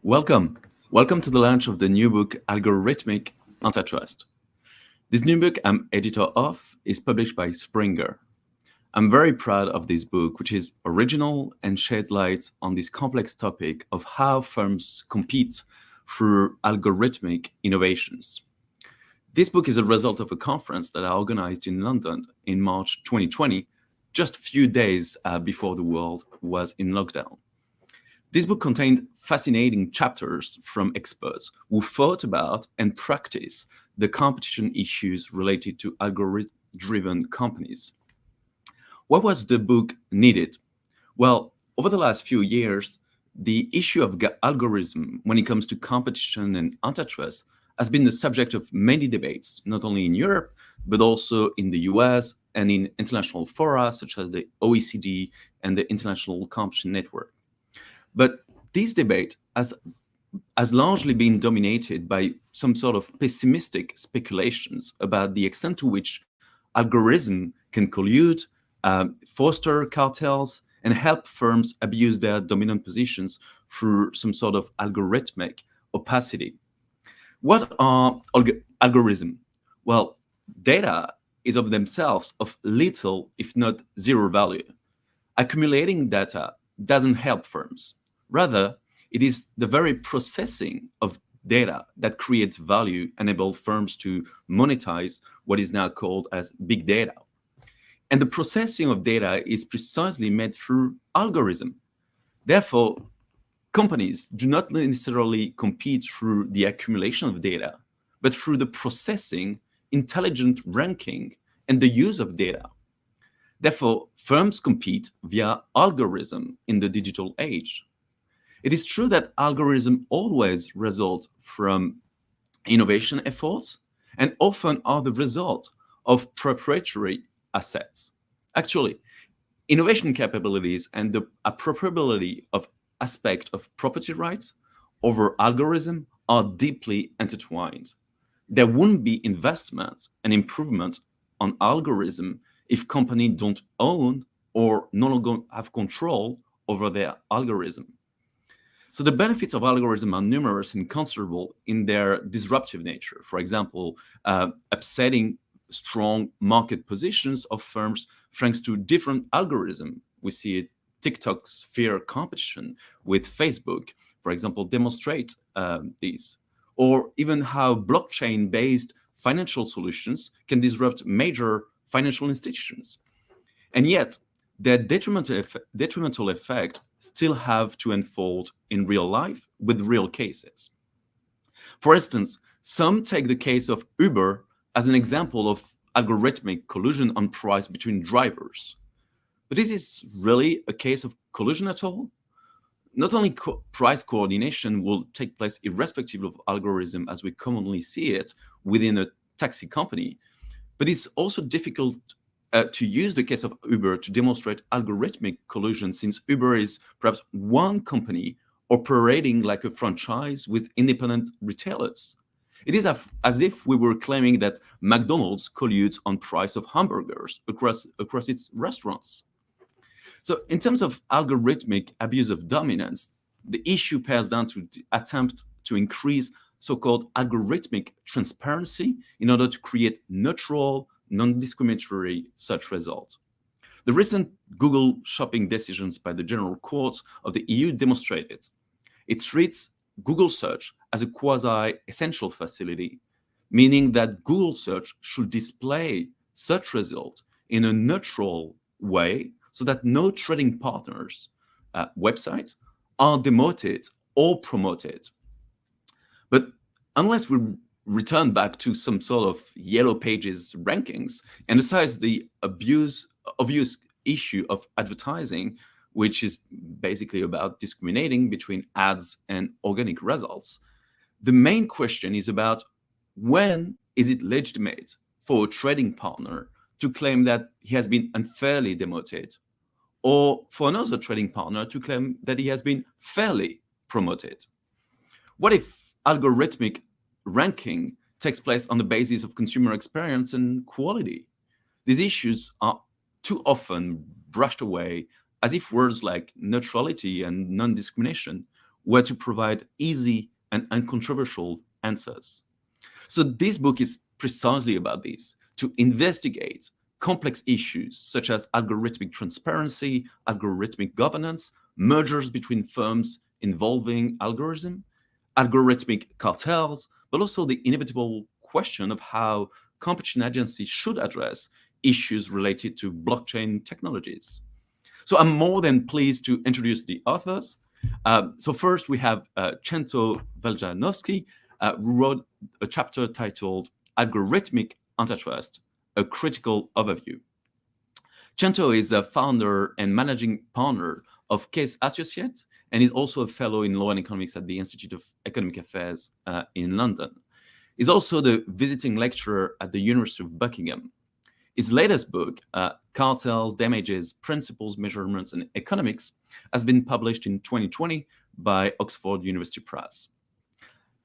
Welcome. Welcome to the launch of the new book, Algorithmic Antitrust. This new book I'm editor of is published by Springer. I'm very proud of this book, which is original and sheds light on this complex topic of how firms compete through algorithmic innovations. This book is a result of a conference that I organized in London in March 2020, just a few days before the world was in lockdown. This book contains fascinating chapters from experts who thought about and practice the competition issues related to algorithm-driven companies. What was the book needed? Well, over the last few years, the issue of algorithm when it comes to competition and antitrust has been the subject of many debates, not only in Europe, but also in the US and in international fora such as the OECD and the International Competition Network. But this debate has largely been dominated by some sort of pessimistic speculations about the extent to which algorithm can collude, foster cartels, and help firms abuse their dominant positions through some sort of algorithmic opacity. What are algorithms? Well, data is of themselves of little, if not zero value. Accumulating data doesn't help firms. Rather, it is the very processing of data that creates value, enables firms to monetize what is now called as big data. And the processing of data is precisely made through algorithm. Therefore, companies do not necessarily compete through the accumulation of data, but through the processing, intelligent ranking, and the use of data. Therefore, firms compete via algorithm in the digital age. It is true that algorithms always result from innovation efforts and often are the result of proprietary assets. Actually, innovation capabilities and the appropriability of aspect of property rights over algorithm are deeply intertwined. There wouldn't be investment and improvement on algorithm if companies don't own or no longer have control over their algorithm. So the benefits of algorithm are numerous and considerable in their disruptive nature. For example, upsetting strong market positions of firms thanks to different algorithms. We see it, TikTok's fair competition with Facebook, for example, demonstrate these. Or even how blockchain-based financial solutions can disrupt major financial institutions. And yet, their detrimental effect still have to unfold in real life with real cases. For instance, some take the case of Uber as an example of algorithmic collusion on price between drivers. But is this really a case of collusion at all? Not only price coordination will take place irrespective of algorithm as we commonly see it within a taxi company, but it's also difficult to use the case of Uber to demonstrate algorithmic collusion, since Uber is perhaps one company operating like a franchise with independent retailers. It is as if we were claiming that McDonald's colludes on price of hamburgers across its restaurants. So in terms of algorithmic abuse of dominance, the issue pairs down to the attempt to increase so-called algorithmic transparency in order to create neutral, non-discriminatory search results. The recent Google shopping decisions by the General Court of the EU demonstrated it treats Google search as a quasi-essential facility, meaning that Google search should display search results in a neutral way so that no trading partners, websites, are demoted or promoted. But unless we return back to some sort of yellow pages rankings and aside the obvious issue of advertising, which is basically about discriminating between ads and organic results, the main question is about when is it legitimate for a trading partner to claim that he has been unfairly demoted, or for another trading partner to claim that he has been fairly promoted? What if algorithmic ranking takes place on the basis of consumer experience and quality? These issues are too often brushed away as if words like neutrality and non-discrimination were to provide easy and uncontroversial answers. So this book is precisely about this, to investigate complex issues such as algorithmic transparency, algorithmic governance, mergers between firms involving algorithmic cartels, but also the inevitable question of how competition agencies should address issues related to blockchain technologies. So I'm more than pleased to introduce the authors. So first we have Chento Veljanovsky, who wrote a chapter titled Algorithmic Antitrust, a Critical Overview. Chento is a founder and managing partner of Case Associates and is also a fellow in law and economics at the Institute of Economic Affairs in London. He's also the visiting lecturer at the University of Buckingham. His latest book, Cartels, Damages, Principles, Measurements, and Economics, has been published in 2020 by Oxford University Press.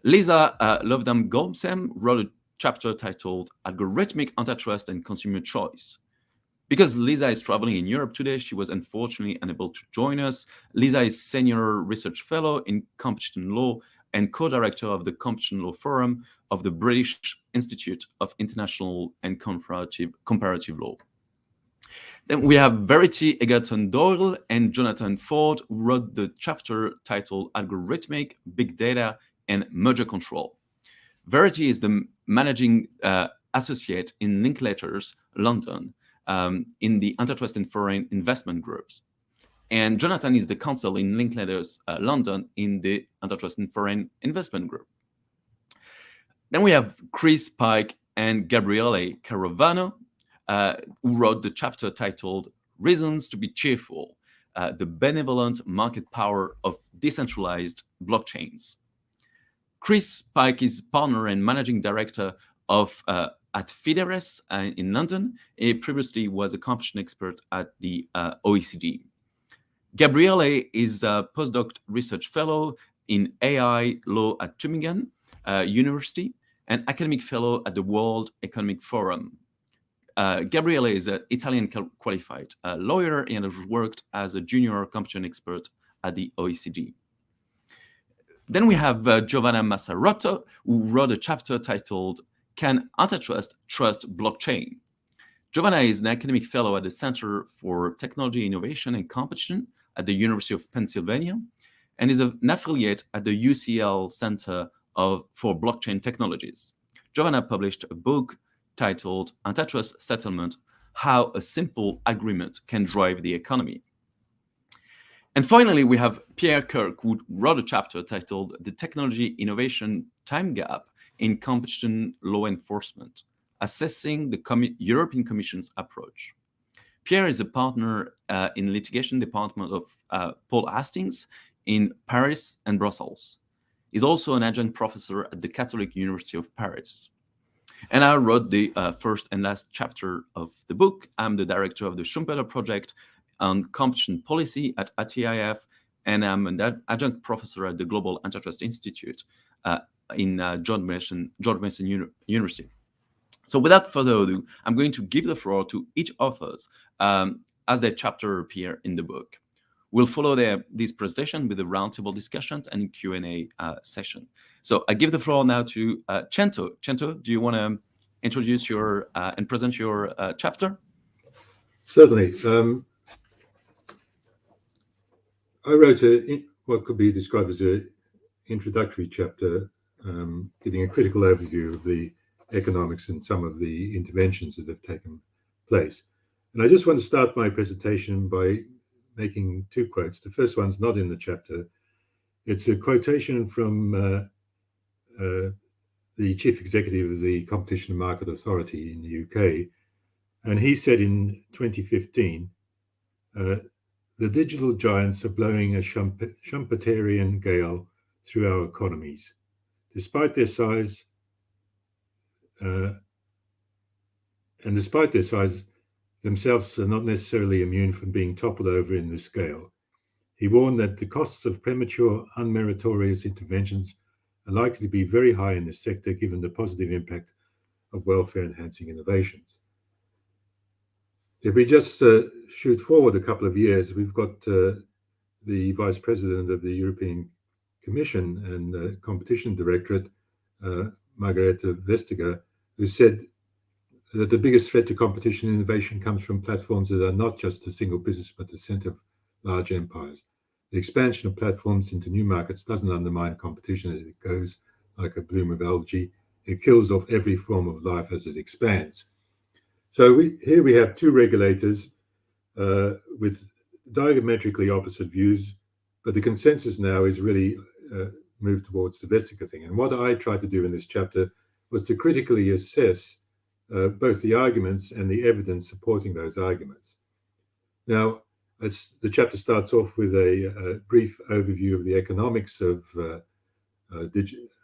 Lisa Lovdam-Gomsem wrote a chapter titled Algorithmic Antitrust and Consumer Choice. Because Lisa is traveling in Europe today, she was unfortunately unable to join us. Lisa is Senior Research Fellow in Competition Law and co-director of the Competition Law Forum of the British Institute of International and Comparative Law. Then we have Verity Egerton-Doyle and Jonathan Ford, who wrote the chapter titled Algorithmic, Big Data, and Merger Control. Verity is the managing associate in Linklaters, London, in the Antitrust and Foreign Investment Groups. And Jonathan is the counsel in Linklaters, London, in the Antitrust and Foreign Investment Group. Then we have Chris Pike and Gabriele Carovano, who wrote the chapter titled Reasons to be Cheerful, the Benevolent Market Power of Decentralized Blockchains. Chris Pike is partner and managing director of at Fideres in London. He previously was a competition expert at the OECD. Gabriele is a postdoc research fellow in AI law at Tübingen University and academic fellow at the World Economic Forum. Gabriele is an Italian qualified lawyer and has worked as a junior competition expert at the OECD. Then we have Giovanna Massarotto, who wrote a chapter titled Can Antitrust Trust Blockchain? Giovanna is an academic fellow at the Center for Technology Innovation and Competition at the University of Pennsylvania and is an affiliate at the UCL Center for Blockchain Technologies. Giovanna published a book titled Antitrust Settlement, How a Simple Agreement Can Drive the Economy. And finally, we have Pierre Kirk, who wrote a chapter titled The Technology Innovation Time Gap in Competition Law Enforcement, Assessing the European Commission's Approach. Pierre is a partner in litigation department of Paul Hastings in Paris and Brussels. He's also an adjunct professor at the Catholic University of Paris. And I wrote the first and last chapter of the book. I'm the director of the Schumpeter project on competition policy at ITIF, and I'm an adjunct professor at the Global Antitrust Institute in George Mason University. So without further ado, I'm going to give the floor to each authors as their chapter appear in the book. We'll follow this presentation with a roundtable discussions and Q&A session. So I give the floor now to Chento. Chento, do you want to introduce your and present your chapter? Certainly. I wrote what could be described as an introductory chapter, giving a critical overview of the economics and some of the interventions that have taken place. And I just want to start my presentation by making two quotes. The first one's not in the chapter. It's a quotation from the chief executive of the Competition and Market Authority in the UK. And he said in 2015, the digital giants are blowing a Schumpeterian gale through our economies. Despite their size, themselves are not necessarily immune from being toppled over in this scale. He warned that the costs of premature, unmeritorious interventions are likely to be very high in this sector, given the positive impact of welfare-enhancing innovations. If we just shoot forward a couple of years, we've got the Vice President of the European Commission and the Competition Directorate, Margareta Vestager, who said that the biggest threat to competition and innovation comes from platforms that are not just a single business, but the center of large empires. The expansion of platforms into new markets doesn't undermine competition as it goes like a bloom of algae. It kills off every form of life as it expands. So here we have two regulators with diametrically opposite views, but the consensus now is really moved towards the Vestager thing. And what I tried to do in this chapter was to critically assess both the arguments and the evidence supporting those arguments. Now, the chapter starts off with a brief overview of the economics of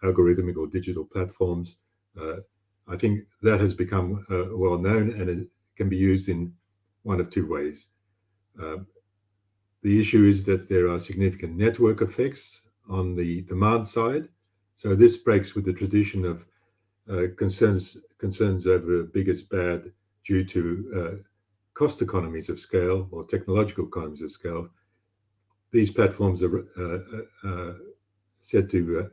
algorithmic or digital platforms. I think that has become well known, and it can be used in one of two ways. The issue is that there are significant network effects on the demand side. So this breaks with the tradition of concerns over big is bad due to cost economies of scale or technological economies of scale. These platforms are said to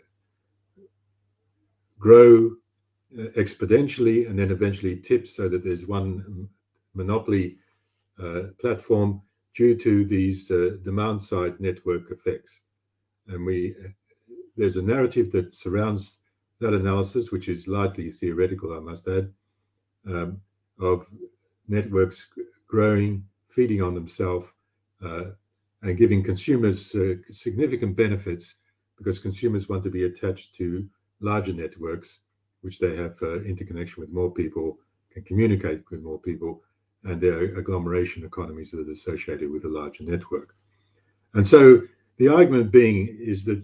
grow exponentially and then eventually tip so that there's one monopoly platform due to these demand side network effects. And there's a narrative that surrounds that analysis, which is largely theoretical, I must add, of networks growing, feeding on themselves, and giving consumers significant benefits because consumers want to be attached to larger networks, which they have interconnection with more people, can communicate with more people, and there are agglomeration economies that are associated with a larger network. And so the argument being is that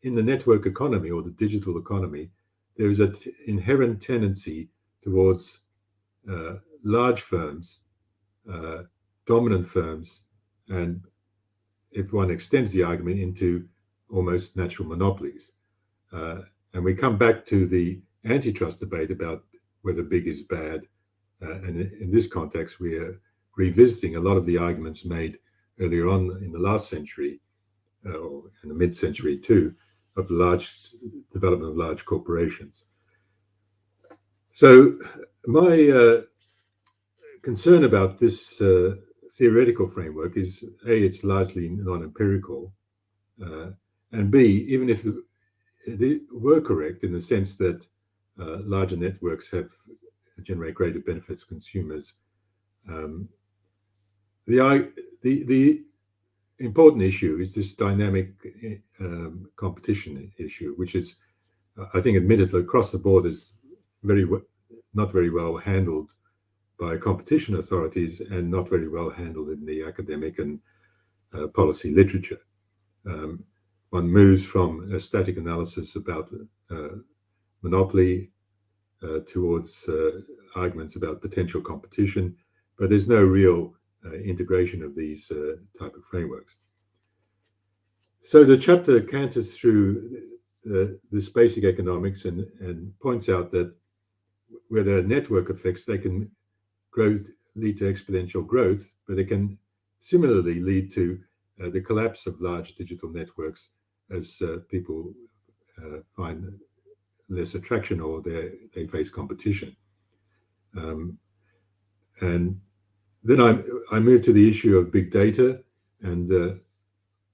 in the network economy or the digital economy, there is an inherent tendency towards large firms, dominant firms, and if one extends the argument into almost natural monopolies. And we come back to the antitrust debate about whether big is bad. And in this context, we are revisiting a lot of the arguments made earlier on in the last century, or in the mid-century too, of the large development of large corporations. So my concern about this theoretical framework is A, it's largely non-empirical, and B, even if they were correct in the sense that larger networks generate greater benefits to consumers, the important issue is this dynamic competition issue, which is, I think, admittedly across the board is not very well handled by competition authorities and not very well handled in the academic and policy literature. One moves from a static analysis about monopoly towards arguments about potential competition, but there's no real integration of these type of frameworks. So the chapter canters through this basic economics and points out that where there are network effects, they can lead to exponential growth, but they can similarly lead to the collapse of large digital networks as people find less attraction or they face competition. And then I move to the issue of big data. And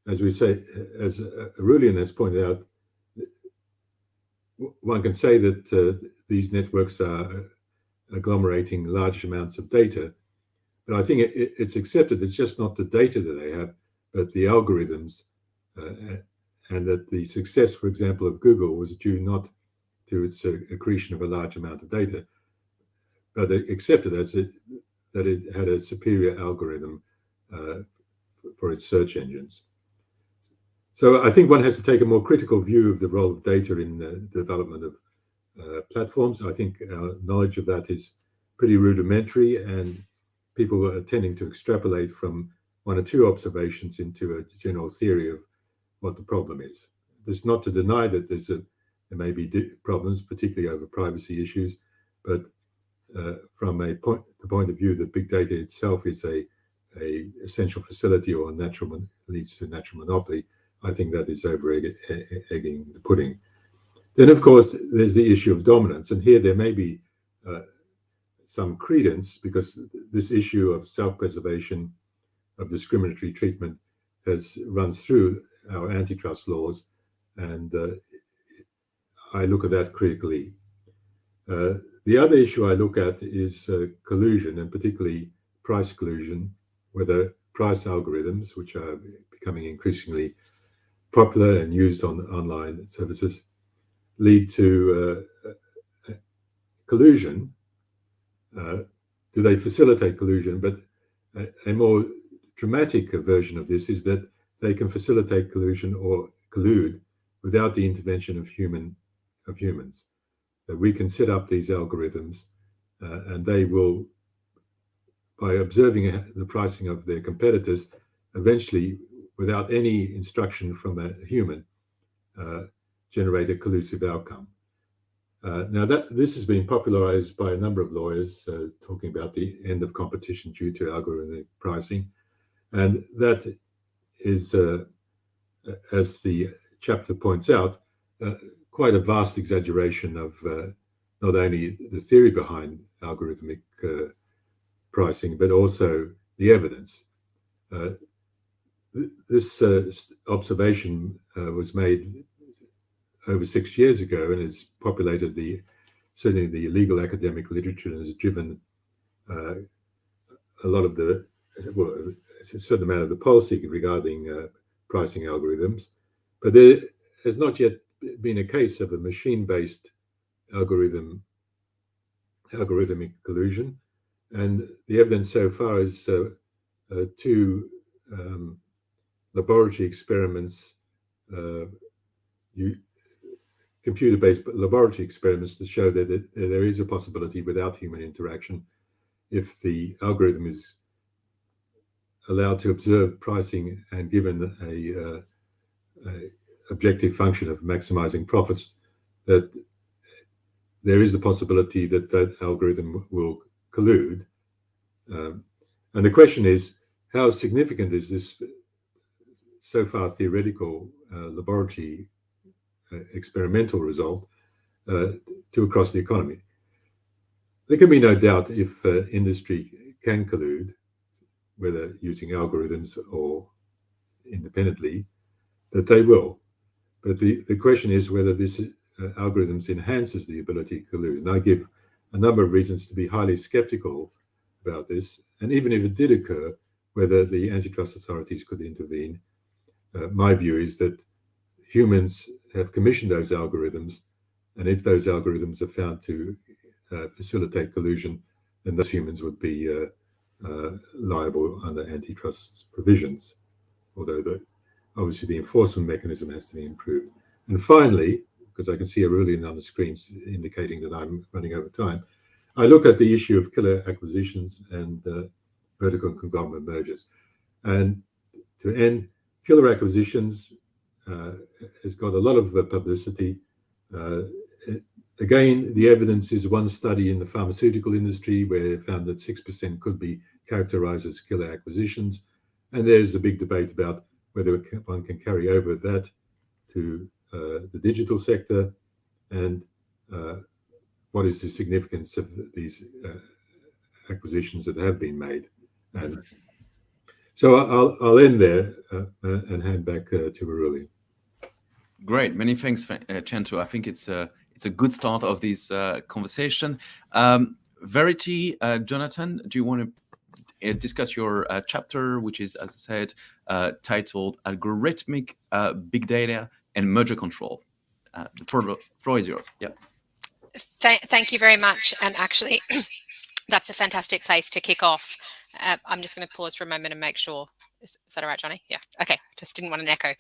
as we say, as Aurelien has pointed out, one can say that these networks are agglomerating large amounts of data. But I think it's accepted it's just not the data that they have, but the algorithms, and that the success, for example, of Google was due not to its accretion of a large amount of data, but they accepted that it had a superior algorithm for its search engines. So I think one has to take a more critical view of the role of data in the development of platforms. I think our knowledge of that is pretty rudimentary, and people are tending to extrapolate from one or two observations into a general theory of what the problem is. There's not to deny that there may be problems, particularly over privacy issues, but from the point of view that big data itself is a essential facility or leads to a natural monopoly, I think that is over-egging the pudding. Then, of course, there's the issue of dominance. And here there may be some credence, because this issue of self-preservation, of discriminatory treatment, runs through our antitrust laws. And I look at that critically. The other issue I look at is collusion, and particularly price collusion, whether price algorithms, which are becoming increasingly popular and used on online services, lead to collusion. Do they facilitate collusion? But a more dramatic version of this is that they can facilitate collusion or collude without the intervention of humans. That we can set up these algorithms, and they will, by observing the pricing of their competitors, eventually, without any instruction from a human, generate a collusive outcome. Now, this has been popularized by a number of lawyers, talking about the end of competition due to algorithmic pricing. And that is, as the chapter points out, quite a vast exaggeration of not only the theory behind algorithmic pricing, but also the evidence. This observation was made over 6 years ago and has populated certainly the legal academic literature, and has driven a lot of a certain amount of the policy regarding pricing algorithms. But there has not yet been a case of a machine-based algorithmic collusion, and the evidence so far is two laboratory experiments, computer-based laboratory experiments, to show that there is a possibility without human interaction, if the algorithm is allowed to observe pricing and given a objective function of maximizing profits, that there is the possibility that that algorithm will collude. And the question is, how significant is this so far theoretical laboratory experimental result to across the economy? There can be no doubt, if industry can collude, whether using algorithms or independently, that they will. But the question is whether this algorithms enhances the ability to collude. And I give a number of reasons to be highly skeptical about this. And even if it did occur, whether the antitrust authorities could intervene. My view is that humans have commissioned those algorithms, and if those algorithms are found to facilitate collusion, then those humans would be liable under antitrust provisions, although obviously the enforcement mechanism has to be improved. And finally, because I can see Aurelien on the screen indicating that I'm running over time, I look at the issue of killer acquisitions and vertical and conglomerate mergers. And to end, killer acquisitions has got a lot of publicity. Again, the evidence is one study in the pharmaceutical industry where it found that 6% could be characterized as killer acquisitions. And there's a big debate about whether one can carry over that to the digital sector, and what is the significance of these acquisitions that have been made. And so I'll end there and hand back to Aurelien. Great, many thanks, Cento. I think it's a good start of this conversation. Verity, Jonathan, do you want to discuss your chapter, which is, as I said, titled Algorithmic Big Data and Merger Control? The floor is yours. Yeah. Thank you very much. And actually, that's a fantastic place to kick off. I'm just going to pause for a moment and make sure. Is that all right, Johnny? Yeah. Okay. Just didn't want an echo.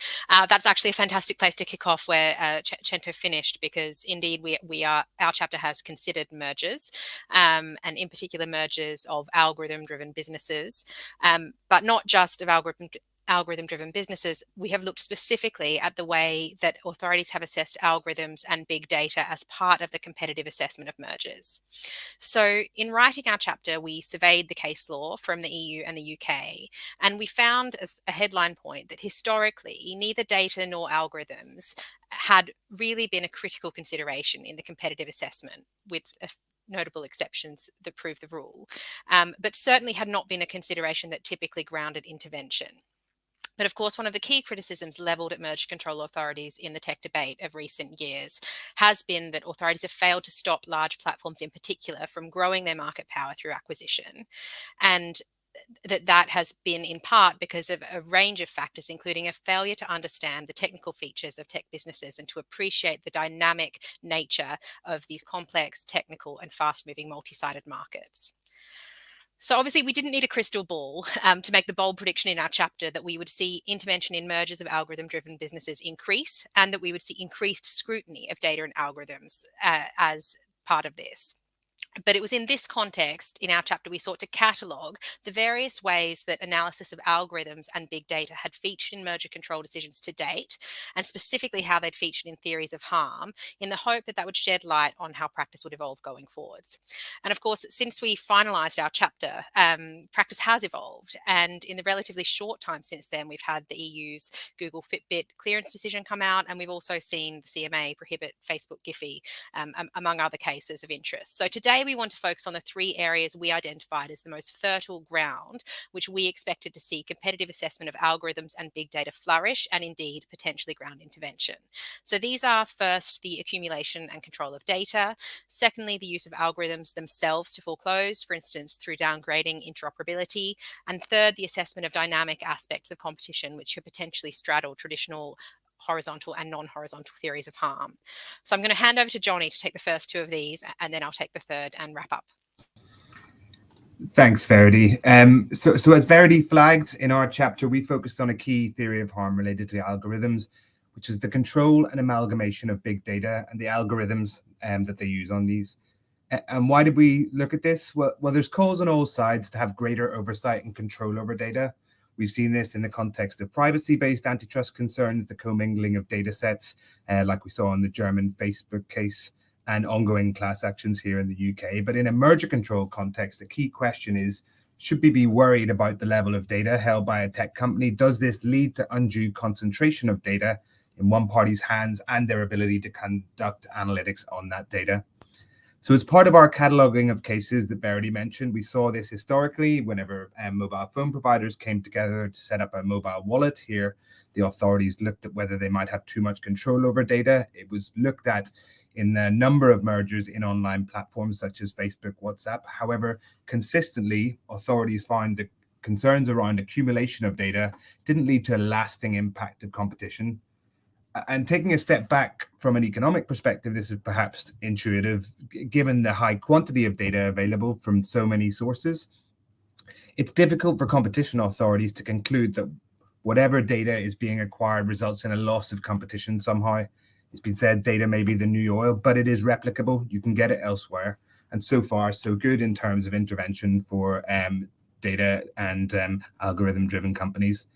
That's actually a fantastic place to kick off where Cento finished, because indeed our chapter has considered mergers, and in particular mergers of algorithm-driven businesses, but not just of algorithm-driven businesses, we have looked specifically at the way that authorities have assessed algorithms and big data as part of the competitive assessment of mergers. So in writing our chapter, we surveyed the case law from the EU and the UK, and we found a headline point that historically, neither data nor algorithms had really been a critical consideration in the competitive assessment, with notable exceptions that prove the rule, but certainly had not been a consideration that typically grounded intervention. But of course, one of the key criticisms levelled at merger control authorities in the tech debate of recent years has been that authorities have failed to stop large platforms in particular from growing their market power through acquisition. And that has been in part because of a range of factors, including a failure to understand the technical features of tech businesses and to appreciate the dynamic nature of these complex, technical, and fast-moving multi-sided markets. So obviously we didn't need a crystal ball to make the bold prediction in our chapter that we would see intervention in mergers of algorithm-driven businesses increase, and that we would see increased scrutiny of data and algorithms as part of this. But it was in this context, in our chapter, we sought to catalogue the various ways that analysis of algorithms and big data had featured in merger control decisions to date, and specifically how they'd featured in theories of harm, in the hope that that would shed light on how practice would evolve going forwards. And of course, since we finalised our chapter, practice has evolved. And in the relatively short time since then, we've had the EU's Google Fitbit clearance decision come out, and we've also seen the CMA prohibit Facebook Giphy, among other cases of interest. So today, we want to focus on the three areas we identified as the most fertile ground, which we expected to see competitive assessment of algorithms and big data flourish, and indeed potentially ground intervention. So these are, first, the accumulation and control of data; secondly, the use of algorithms themselves to foreclose, for instance, through downgrading interoperability; and third, the assessment of dynamic aspects of competition, which could potentially straddle traditional horizontal and non-horizontal theories of harm. So I'm going to hand over to Johnny to take the first two of these, and then I'll take the third and wrap up. Thanks, Verity. So as Verity flagged in our chapter, we focused on a key theory of harm related to algorithms, which is the control and amalgamation of big data and the algorithms that they use on these. And why did we look at this? Well, there's calls on all sides to have greater oversight and control over data. We've seen this in the context of privacy-based antitrust concerns, the commingling of data sets, like we saw in the German Facebook case, and ongoing class actions here in the UK. But in a merger control context, the key question is, should we be worried about the level of data held by a tech company? Does this lead to undue concentration of data in one party's hands and their ability to conduct analytics on that data? So as part of our cataloging of cases that Verity mentioned, we saw this historically whenever mobile phone providers came together to set up a mobile wallet. Here, the authorities looked at whether they might have too much control over data. It was looked at in the number of mergers in online platforms such as Facebook, WhatsApp. However, consistently, authorities found that concerns around accumulation of data didn't lead to a lasting impact of competition. And taking a step back from an economic perspective, this is perhaps intuitive, given the high quantity of data available from so many sources. It's difficult for competition authorities to conclude that whatever data is being acquired results in a loss of competition somehow. It's been said data may be the new oil, but it is replicable. You can get it elsewhere. And so far, so good in terms of intervention for data and algorithm-driven companies.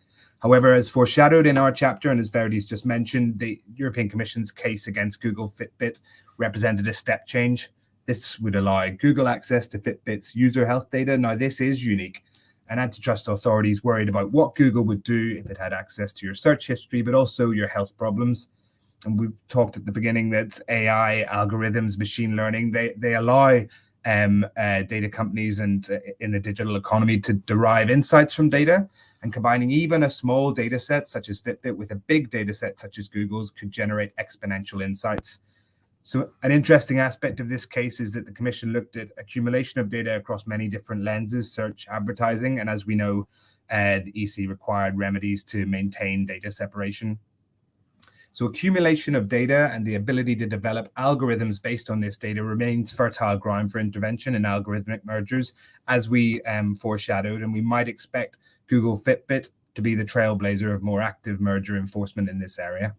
However, as foreshadowed in our chapter, and as Verity's just mentioned, the European Commission's case against Google Fitbit represented a step change. This would allow Google access to Fitbit's user health data. Now, this is unique, and antitrust authorities worried about what Google would do if it had access to your search history, but also your health problems. And we've talked at the beginning that AI, algorithms, machine learning, they allow data companies and in the digital economy to derive insights from data. And combining even a small data set such as Fitbit with a big data set such as Google's could generate exponential insights. So an interesting aspect of this case is that the Commission looked at accumulation of data across many different lenses, search, advertising, and as we know, the EC required remedies to maintain data separation. So accumulation of data and the ability to develop algorithms based on this data remains fertile ground for intervention in algorithmic mergers, as we foreshadowed, and we might expect Google Fitbit to be the trailblazer of more active merger enforcement in this area.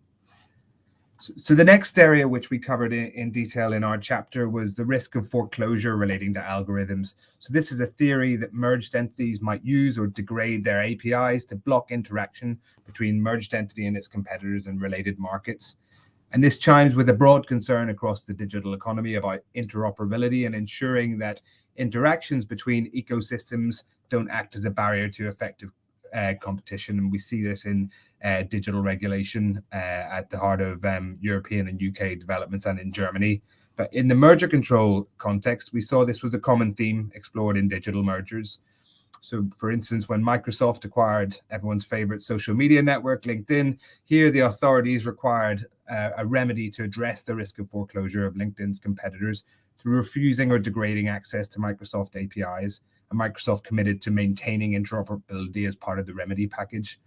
So the next area which we covered in detail in our chapter was the risk of foreclosure relating to algorithms. So this is a theory that merged entities might use or degrade their APIs to block interaction between merged entity and its competitors in related markets. And this chimes with a broad concern across the digital economy about interoperability and ensuring that interactions between ecosystems don't act as a barrier to effective competition. And we see this in digital regulation at the heart of European and UK developments and in Germany. But in the merger control context, we saw this was a common theme explored in digital mergers. So, for instance, when Microsoft acquired everyone's favorite social media network, LinkedIn, here the authorities required a remedy to address the risk of foreclosure of LinkedIn's competitors through refusing or degrading access to Microsoft APIs. And Microsoft committed to maintaining interoperability as part of the remedy package.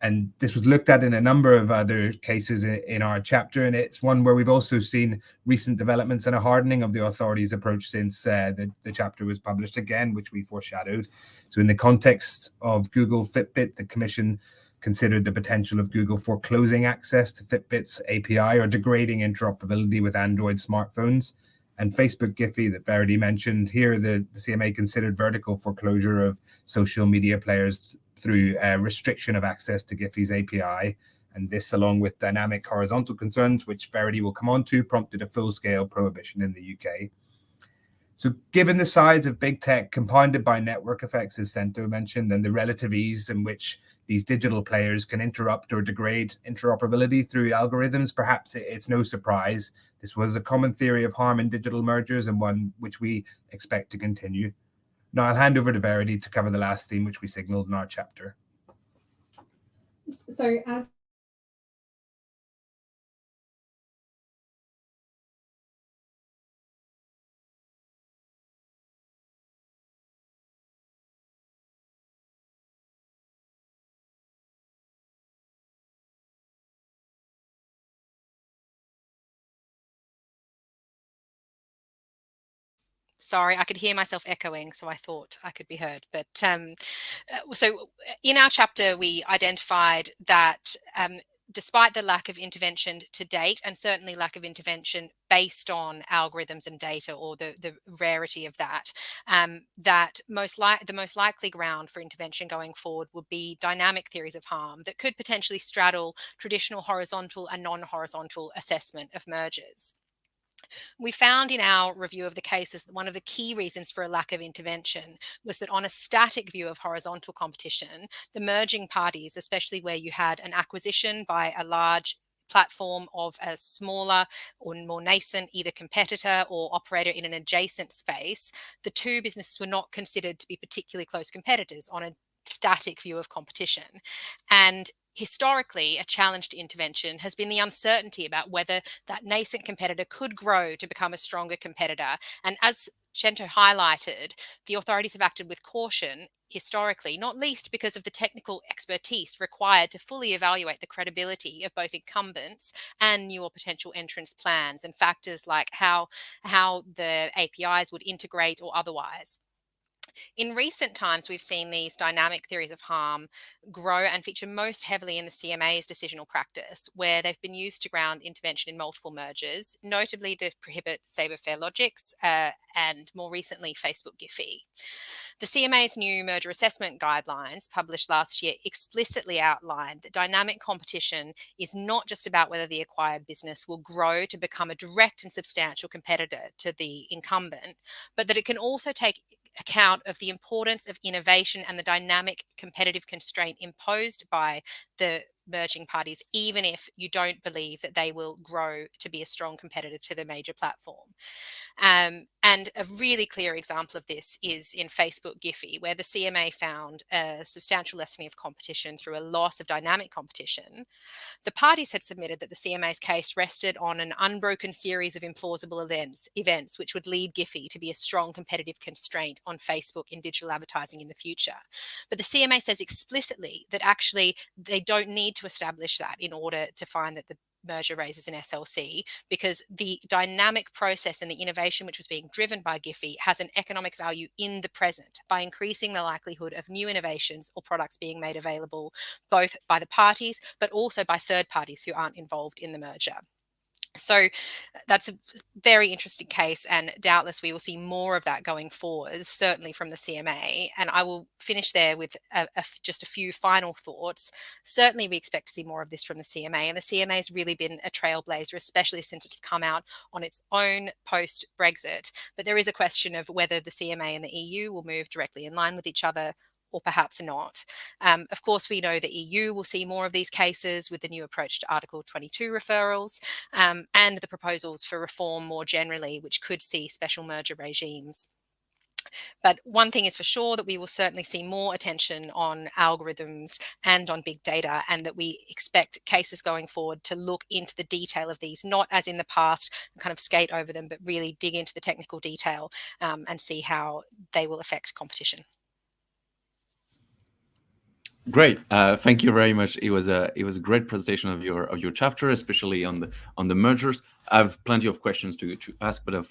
And this was looked at in a number of other cases in our chapter, and it's one where we've also seen recent developments and a hardening of the authorities' approach since the chapter was published again, which we foreshadowed. So in the context of Google Fitbit, the Commission considered the potential of Google foreclosing access to Fitbit's API or degrading interoperability with Android smartphones. And Facebook Giphy that Verity mentioned, here the CMA considered vertical foreclosure of social media players through restriction of access to Giphy's API. And this, along with dynamic horizontal concerns, which Verity will come on to, prompted a full-scale prohibition in the UK. So given the size of big tech compounded by network effects, as Sento mentioned, and the relative ease in which these digital players can interrupt or degrade interoperability through algorithms, perhaps it's no surprise this was a common theory of harm in digital mergers and one which we expect to continue. Now I'll hand over to Verity to cover the last theme which we signaled in our chapter. So as Sorry, I could hear myself echoing, so I thought I could be heard. But so in our chapter, we identified that despite the lack of intervention to date, and certainly lack of intervention based on algorithms and data, or the rarity of that, that the most likely ground for intervention going forward would be dynamic theories of harm that could potentially straddle traditional horizontal and non-horizontal assessment of mergers. We found in our review of the cases that one of the key reasons for a lack of intervention was that on a static view of horizontal competition, the merging parties, especially where you had an acquisition by a large platform of a smaller or more nascent either competitor or operator in an adjacent space, the two businesses were not considered to be particularly close competitors on a static view of competition. And historically, a challenge to intervention has been the uncertainty about whether that nascent competitor could grow to become a stronger competitor. And as Schumpeter highlighted, the authorities have acted with caution historically, not least because of the technical expertise required to fully evaluate the credibility of both incumbents and new or potential entrants' plans, and factors like how the APIs would integrate or otherwise. In recent times, we've seen these dynamic theories of harm grow and feature most heavily in the CMA's decisional practice, where they've been used to ground intervention in multiple mergers, notably to prohibit Sabre-Fair Logics and more recently Facebook Giphy. The CMA's new merger assessment guidelines, published last year, explicitly outlined that dynamic competition is not just about whether the acquired business will grow to become a direct and substantial competitor to the incumbent, but that it can also take account of the importance of innovation and the dynamic competitive constraint imposed by the merging parties, even if you don't believe that they will grow to be a strong competitor to the major platform. And a really clear example of this is in Facebook Giphy, where the CMA found a substantial lessening of competition through a loss of dynamic competition. The parties had submitted that the CMA's case rested on an unbroken series of implausible events which would lead Giphy to be a strong competitive constraint on Facebook in digital advertising in the future. But the CMA says explicitly that actually they don't need to establish that in order to find that the merger raises in SLC, because the dynamic process and the innovation which was being driven by GIFI has an economic value in the present by increasing the likelihood of new innovations or products being made available both by the parties but also by third parties who aren't involved in the merger. So that's a very interesting case, and doubtless we will see more of that going forward, certainly from the CMA. And I will finish there with just a few final thoughts. Certainly we expect to see more of this from the CMA, and the CMA has really been a trailblazer, especially since it's come out on its own post-Brexit. But there is a question of whether the CMA and the EU will move directly in line with each other, or perhaps not. Of course, we know the EU will see more of these cases with the new approach to Article 22 referrals and the proposals for reform more generally, which could see special merger regimes. But one thing is for sure, that we will certainly see more attention on algorithms and on big data, and that we expect cases going forward to look into the detail of these, not as in the past, kind of skate over them, but really dig into the technical detail and see how they will affect competition. Great, thank you very much. It was a great presentation of your chapter, especially on the mergers. I have plenty of questions to ask, but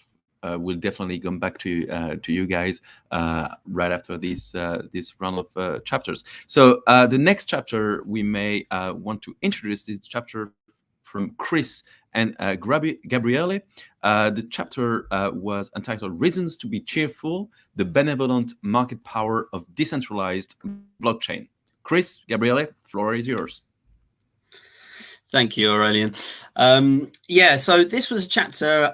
we'll definitely come back to you guys right after this round of chapters. So the next chapter we may want to introduce this chapter from Chris and Gabriele. The chapter was entitled "Reasons to be Cheerful: The Benevolent Market Power of Decentralized Blockchain." Chris, Gabriele, floor is yours. Thank you, Aurelien. Yeah, so this was a chapter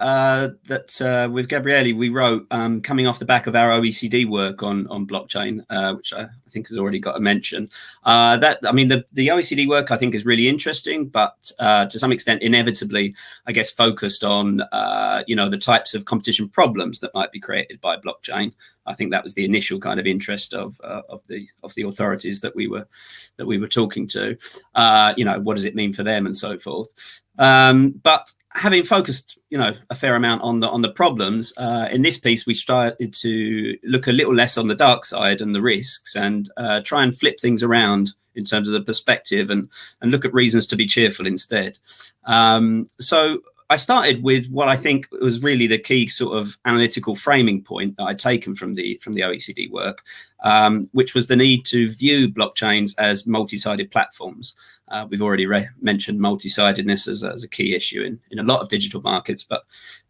that with Gabriele we wrote coming off the back of our OECD work on blockchain, which I think has already got a mention. The OECD work I think is really interesting, but to some extent inevitably, I guess, focused on the types of competition problems that might be created by blockchain. I think that was the initial kind of interest of the authorities that we were talking to. What does it mean for them and so forth. But having focused, a fair amount on the problems, in this piece we started to look a little less on the dark side and the risks, and try and flip things around in terms of the perspective and look at reasons to be cheerful instead. So I started with what I think was really the key sort of analytical framing point that I'd taken from the OECD work, which was the need to view blockchains as multi-sided platforms. We've already mentioned multi-sidedness as a key issue in a lot of digital markets, but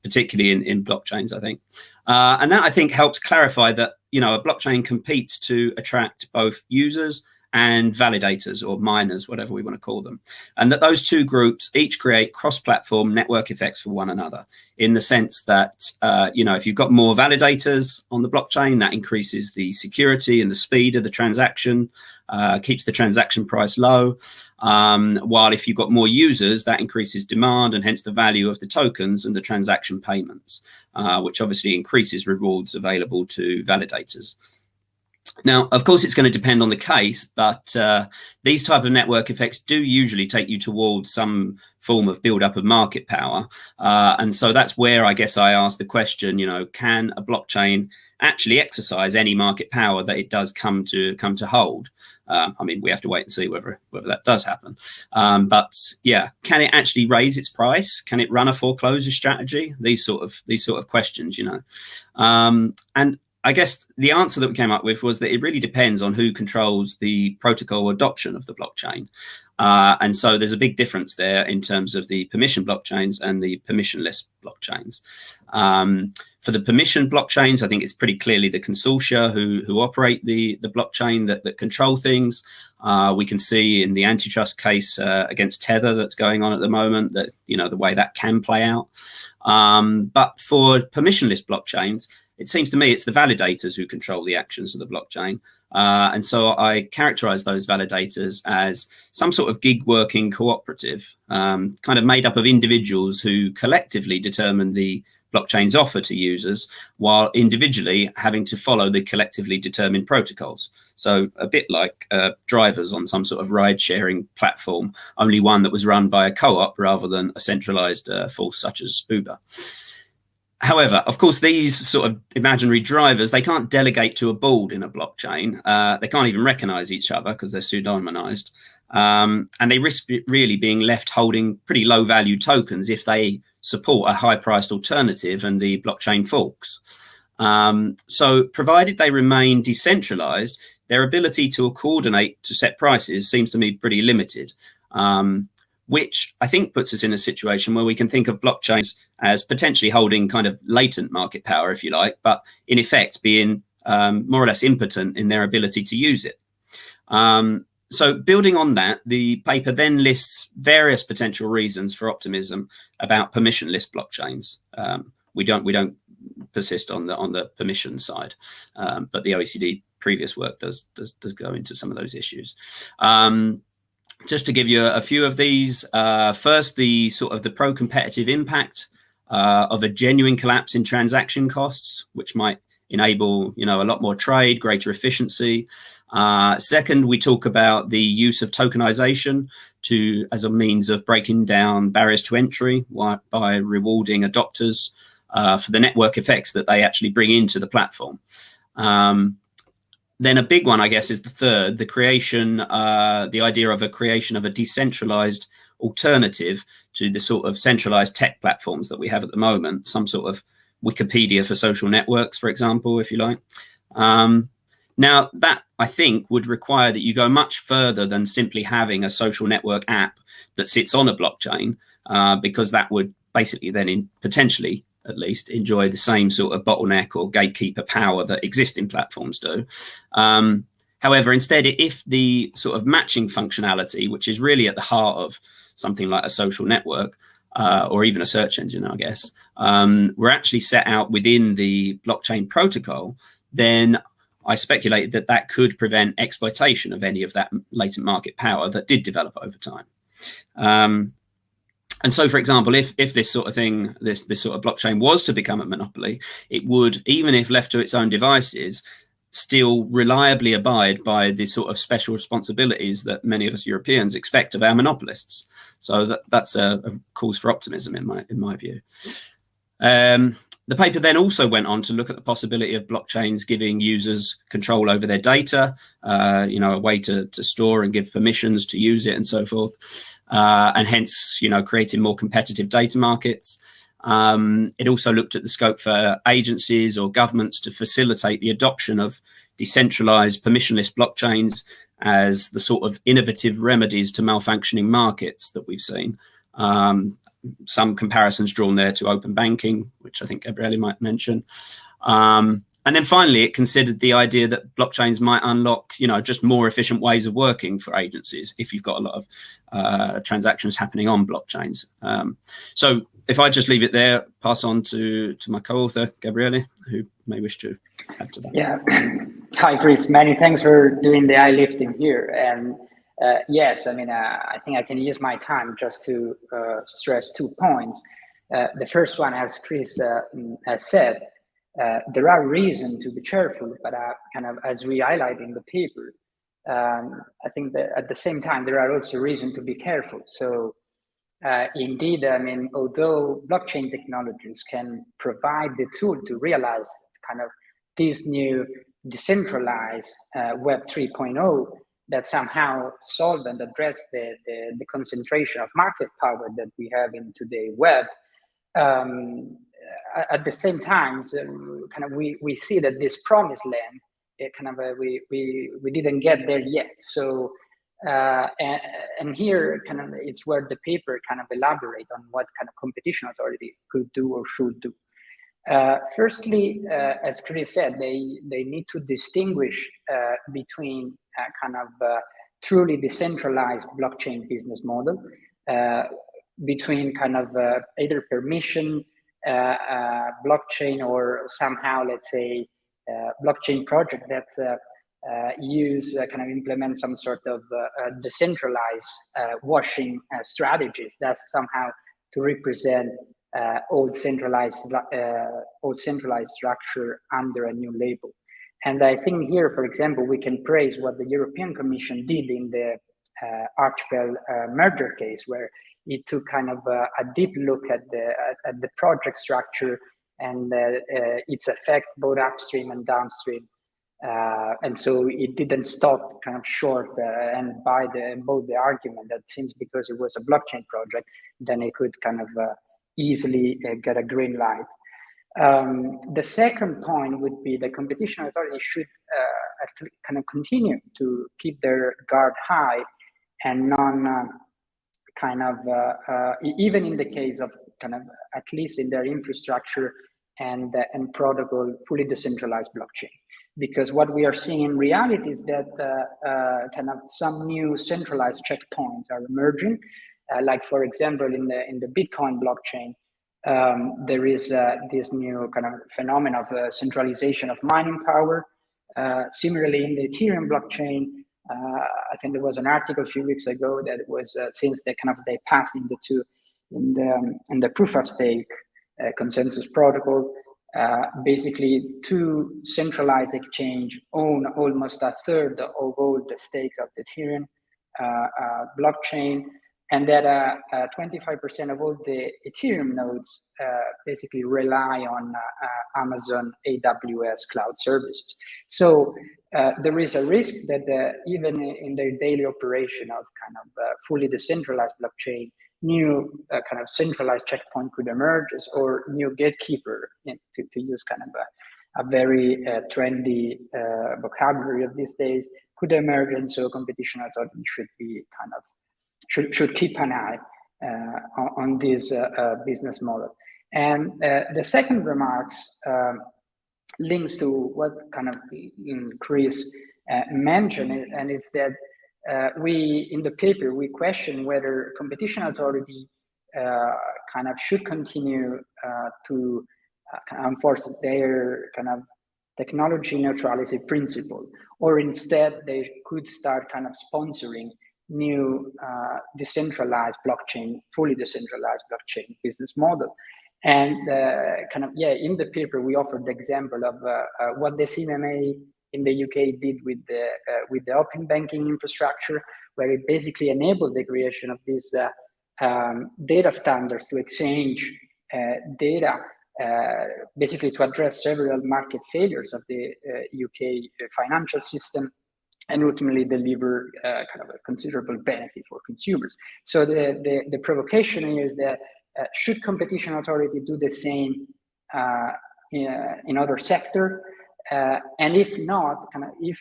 particularly in blockchains, I think. And that, I think, helps clarify that, a blockchain competes to attract both users and validators, or miners, whatever we want to call them. And that those two groups each create cross-platform network effects for one another, in the sense that, if you've got more validators on the blockchain, that increases the security and the speed of the transaction, keeps the transaction price low, while if you've got more users, that increases demand and hence the value of the tokens and the transaction payments, which obviously increases rewards available to validators. Now, of course, it's going to depend on the case, but these type of network effects do usually take you towards some form of build-up of market power. And so that's where I guess I asked the question, can a blockchain actually exercise any market power that it does come to hold? We have to wait and see whether that does happen. But yeah, can it actually raise its price? Can it run a foreclosure strategy? These sort of questions, and I guess the answer that we came up with was that it really depends on who controls the protocol adoption of the blockchain. And so there's a big difference there in terms of the permission blockchains and the permissionless blockchains. For the permission blockchains, I think it's pretty clearly the consortia who operate the blockchain that control things. We can see in the antitrust case against Tether that's going on at the moment that, the way that can play out. But for permissionless blockchains, it seems to me it's the validators who control the actions of the blockchain. And so I characterize those validators as some sort of gig working cooperative, kind of made up of individuals who collectively determine the blockchain's offer to users, while individually having to follow the collectively determined protocols. So a bit like drivers on some sort of ride sharing platform, only one that was run by a co-op rather than a centralized force such as Uber. However, of course, these sort of imaginary drivers, they can't delegate to a board in a blockchain. They can't even recognize each other because they're pseudonymized. And they risk really being left holding pretty low value tokens if they support a high priced alternative and the blockchain forks. So provided they remain decentralized, their ability to coordinate to set prices seems to me pretty limited, which I think puts us in a situation where we can think of blockchains as potentially holding kind of latent market power, if you like, but in effect being more or less impotent in their ability to use it. So building on that, the paper then lists various potential reasons for optimism about permissionless blockchains. We don't persist on the permission side, but the OECD previous work does go into some of those issues. Just to give you a few of these, first, the sort of the pro-competitive impact of a genuine collapse in transaction costs, which might enable, a lot more trade, greater efficiency. Second, we talk about the use of tokenization as a means of breaking down barriers to entry by rewarding adopters for the network effects that they actually bring into the platform. Then a big one, I guess, is the third, the idea of a creation of a decentralized alternative to the sort of centralized tech platforms that we have at the moment, some sort of Wikipedia for social networks, for example, if you like. Now, that, I think, would require that you go much further than simply having a social network app that sits on a blockchain, because that would basically then potentially, at least, enjoy the same sort of bottleneck or gatekeeper power that existing platforms do. However, instead, if the sort of matching functionality, which is really at the heart of something like a social network, or even a search engine, I guess, were actually set out within the blockchain protocol, then I speculate that could prevent exploitation of any of that latent market power that did develop over time. And so, for example, if this sort of thing, this sort of blockchain was to become a monopoly, it would, even if left to its own devices, still reliably abide by the sort of special responsibilities that many of us Europeans expect of our monopolists. So that's a cause for optimism in my view. The paper then also went on to look at the possibility of blockchains giving users control over their data, a way to store and give permissions to use it and so forth, and hence, creating more competitive data markets. It also looked at the scope for agencies or governments to facilitate the adoption of decentralized permissionless blockchains as the sort of innovative remedies to malfunctioning markets that we've seen. Some comparisons drawn there to open banking, which I think Gabriele might mention. And then finally, it considered the idea that blockchains might unlock, just more efficient ways of working for agencies if you've got a lot of transactions happening on blockchains. So if I just leave it there, pass on to my co-author, Gabriele, who may wish to add to that. Yeah. Hi, Chris. Many thanks for doing the eye lifting here. And yes, I think I can use my time just to stress 2 points. The first one, as Chris has said, there are reasons to be careful, but kind of as we highlight in the paper, I think that at the same time, there are also reasons to be careful. So indeed, although blockchain technologies can provide the tool to realize kind of this new decentralized Web 3.0 that somehow solve and address the concentration of market power that we have in today's web, at the same time, kind of we see that this promised land, we didn't get there yet. So and here kind of it's where the paper kind of elaborate on what kind of competition authority could do or should do. Firstly, as Chris said, they need to distinguish between kind of truly decentralized blockchain business model, between kind of either permission blockchain or somehow, let's say, blockchain project that kind of implement some sort of decentralized washing strategies that's somehow to represent old centralized structure under a new label. And I think here, for example, we can praise what the European Commission did in the Archipel merger case, where it took kind of a deep look at the project structure and its effect both upstream and downstream And so it didn't stop kind of short and buy both the argument that since because it was a blockchain project, then it could kind of easily get a green light. The second point would be the competition authority should kind of continue to keep their guard high and even in the case of kind of at least in their infrastructure and protocol fully decentralized blockchain. Because what we are seeing in reality is that kind of some new centralized checkpoints are emerging. Like for example, in the Bitcoin blockchain, there is this new kind of phenomenon of centralization of mining power. Similarly, in the Ethereum blockchain, I think there was an article a few weeks ago that it was since they passed in the proof of stake consensus protocol. Basically, two centralized exchange own almost a third of all the stakes of the Ethereum blockchain, and that 25% of all the Ethereum nodes basically rely on Amazon AWS cloud services. So there is a risk that even in their daily operation of kind of fully decentralized blockchain, new kind of centralized checkpoint could emerge, or new gatekeeper, to use kind of a very trendy vocabulary of these days, could emerge, and so competition authority should be kind of should keep an eye on this business model. And the second remarks links to what kind of Chris mentioned, and it's that we, in the paper, we question whether competition authority kind of should continue to enforce their kind of technology neutrality principle, or instead they could start kind of sponsoring new decentralized blockchain, fully decentralized blockchain business model. And in the paper, we offered the example of what the CMA in the UK did with the open banking infrastructure, where it basically enabled the creation of these data standards to exchange data, basically to address several market failures of the UK financial system, and ultimately deliver kind of a considerable benefit for consumers. So the provocation here is that should competition authority do the same in other sector? And if not, if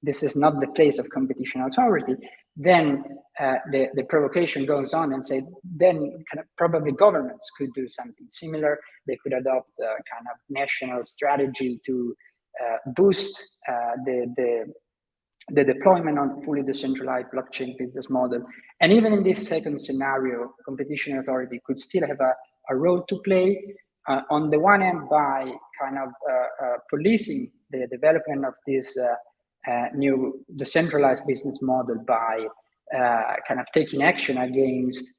this is not the place of competition authority, then the provocation goes on and say, then kind of probably governments could do something similar. They could adopt a kind of national strategy to boost the deployment on fully decentralized blockchain business model. And even in this second scenario, competition authority could still have a role to play. On the one hand, by kind of policing the development of this new decentralized business model by kind of taking action against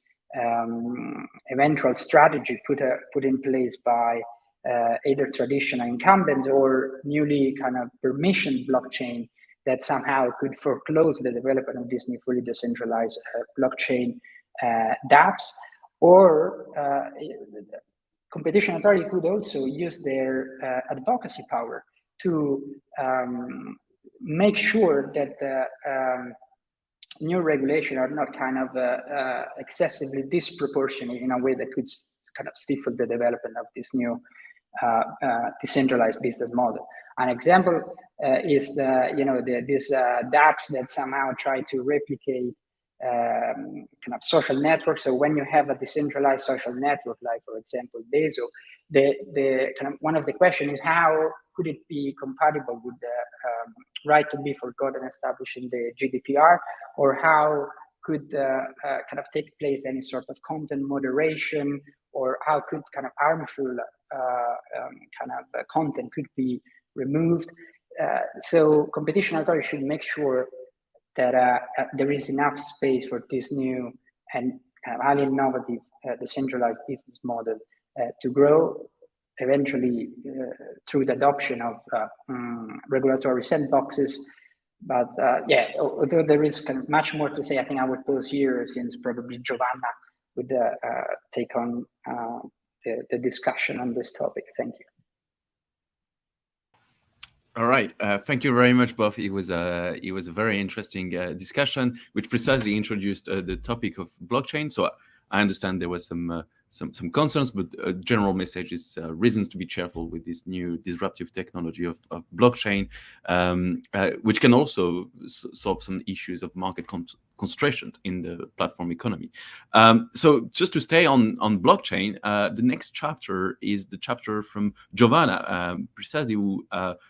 eventual strategy put in place by either traditional incumbents or newly kind of permissioned blockchain that somehow could foreclose the development of this new fully decentralized blockchain dApps, or competition authority could also use their advocacy power to make sure that new regulation are not kind of excessively disproportionate in a way that could kind of stifle the development of this new decentralized business model. An example is these dApps that somehow try to replicate kind of social networks. So when you have a decentralized social network, like for example Bezo, the kind of one of the questions is how could it be compatible with the right to be forgotten established in the GDPR, or how could kind of take place any sort of content moderation, or how could kind of harmful content could be removed. So competition authority should make sure that there is enough space for this new and kind of highly innovative decentralized business model to grow, eventually through the adoption of regulatory sandboxes. But although there is kind of much more to say, I think I would pause here, since probably Giovanna would take on the discussion on this topic. Thank you. All right. Thank you very much, both. It was a very interesting discussion, which precisely introduced the topic of blockchain. So I understand there was some concerns, but a general message is reasons to be cheerful with this new disruptive technology of blockchain, which can also solve some issues of market constraint in the platform economy. So just to stay on blockchain, the next chapter is the chapter from Giovanna, precisely, who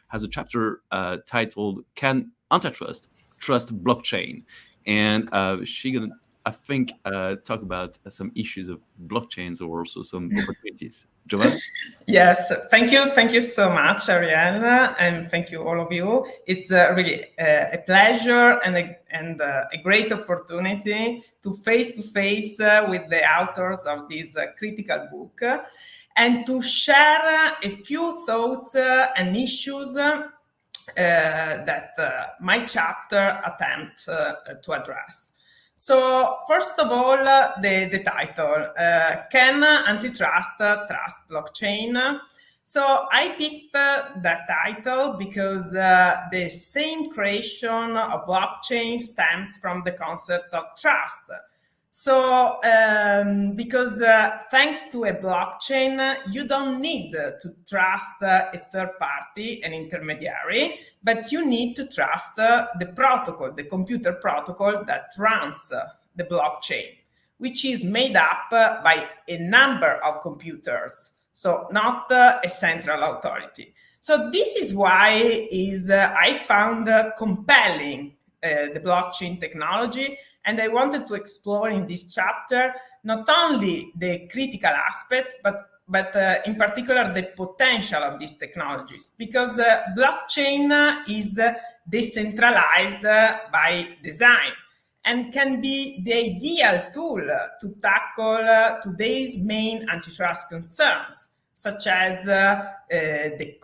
has a chapter titled "Can Antitrust Trust Blockchain?" And she's gonna, I think, talk about some issues of blockchains or also some opportunities. Giovanna? Yes, thank you so much, Ariel, and thank you all of you. It's really a pleasure and a great opportunity to face with the authors of this critical book, and to share a few thoughts and issues that my chapter attempts to address. So first of all, the title, Can Antitrust Trust Blockchain? So I picked that title because the same creation of blockchain stems from the concept of trust. So because thanks to a blockchain, you don't need to trust a third party, an intermediary, but you need to trust the protocol, the computer protocol that runs the blockchain, which is made up by a number of computers, so not a central authority. So this is why I found compelling the blockchain technology, and I wanted to explore in this chapter not only the critical aspect, but in particular the potential of these technologies, because blockchain is decentralized by design and can be the ideal tool to tackle today's main antitrust concerns, such as the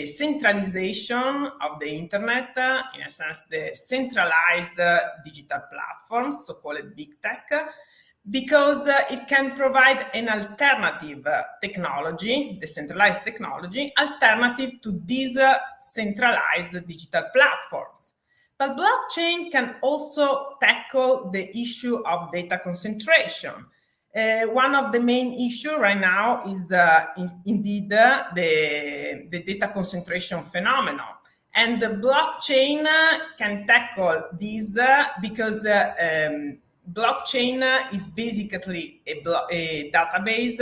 centralization of the internet, in a sense, the centralized digital platforms, so-called big tech, because it can provide an alternative technology, decentralized technology, alternative to these centralized digital platforms. But blockchain can also tackle the issue of data concentration. One of the main issues right now is indeed the data concentration phenomenon. And the blockchain can tackle this because blockchain is basically a database,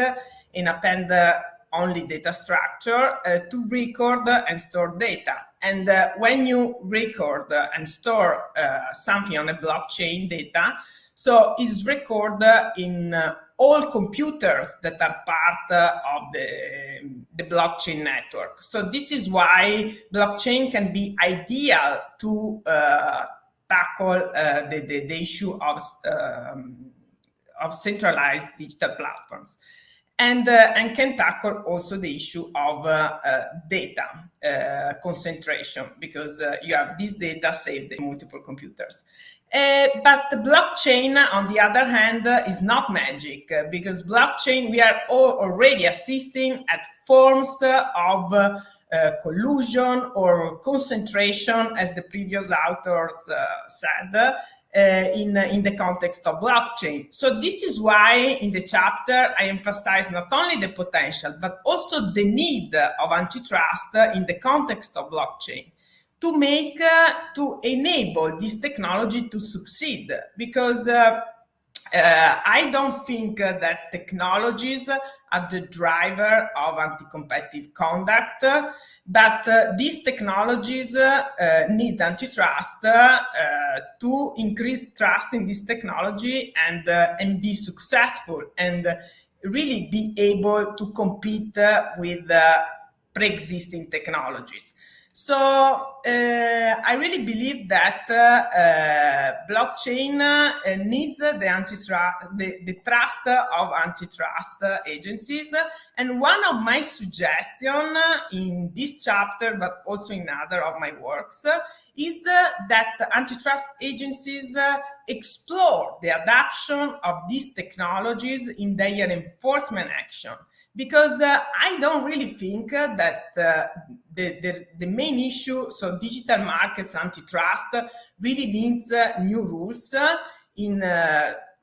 an append-only data structure to record and store data. And when you record and store something on a blockchain data, so it's recorded in all computers that are part of the blockchain network. So this is why blockchain can be ideal to tackle the issue of centralized digital platforms, and can tackle also the issue of data concentration, because you have this data saved in multiple computers. But the blockchain, on the other hand, is not magic, because blockchain, we are already assisting at forms of collusion or concentration, as the previous authors said, in the context of blockchain. So this is why in the chapter I emphasize not only the potential, but also the need of antitrust in the context of blockchain to enable this technology to succeed, because I don't think that technologies are the driver of anti-competitive conduct, but these technologies need antitrust to increase trust in this technology and be successful and really be able to compete with pre-existing technologies. So I really believe that blockchain needs the trust of antitrust agencies. And one of my suggestions in this chapter, but also in other of my works, is that antitrust agencies explore the adoption of these technologies in their enforcement action. because I don't really think that the main issue, so digital markets antitrust, really needs new rules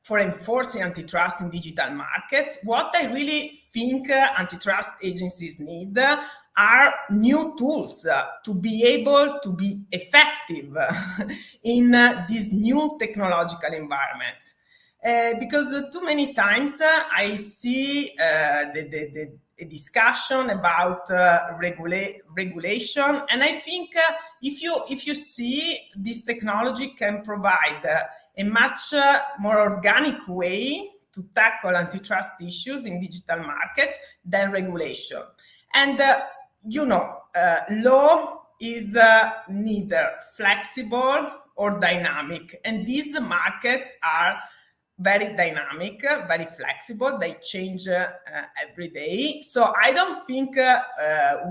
for enforcing antitrust in digital markets. What I really think antitrust agencies need are new tools to be able to be effective in these new technological environments. Because too many times I see a discussion about regulation, and I think if you see this technology can provide a much more organic way to tackle antitrust issues in digital markets than regulation. And law is neither flexible or dynamic, and these markets are very dynamic, very flexible. They change every day. So I don't think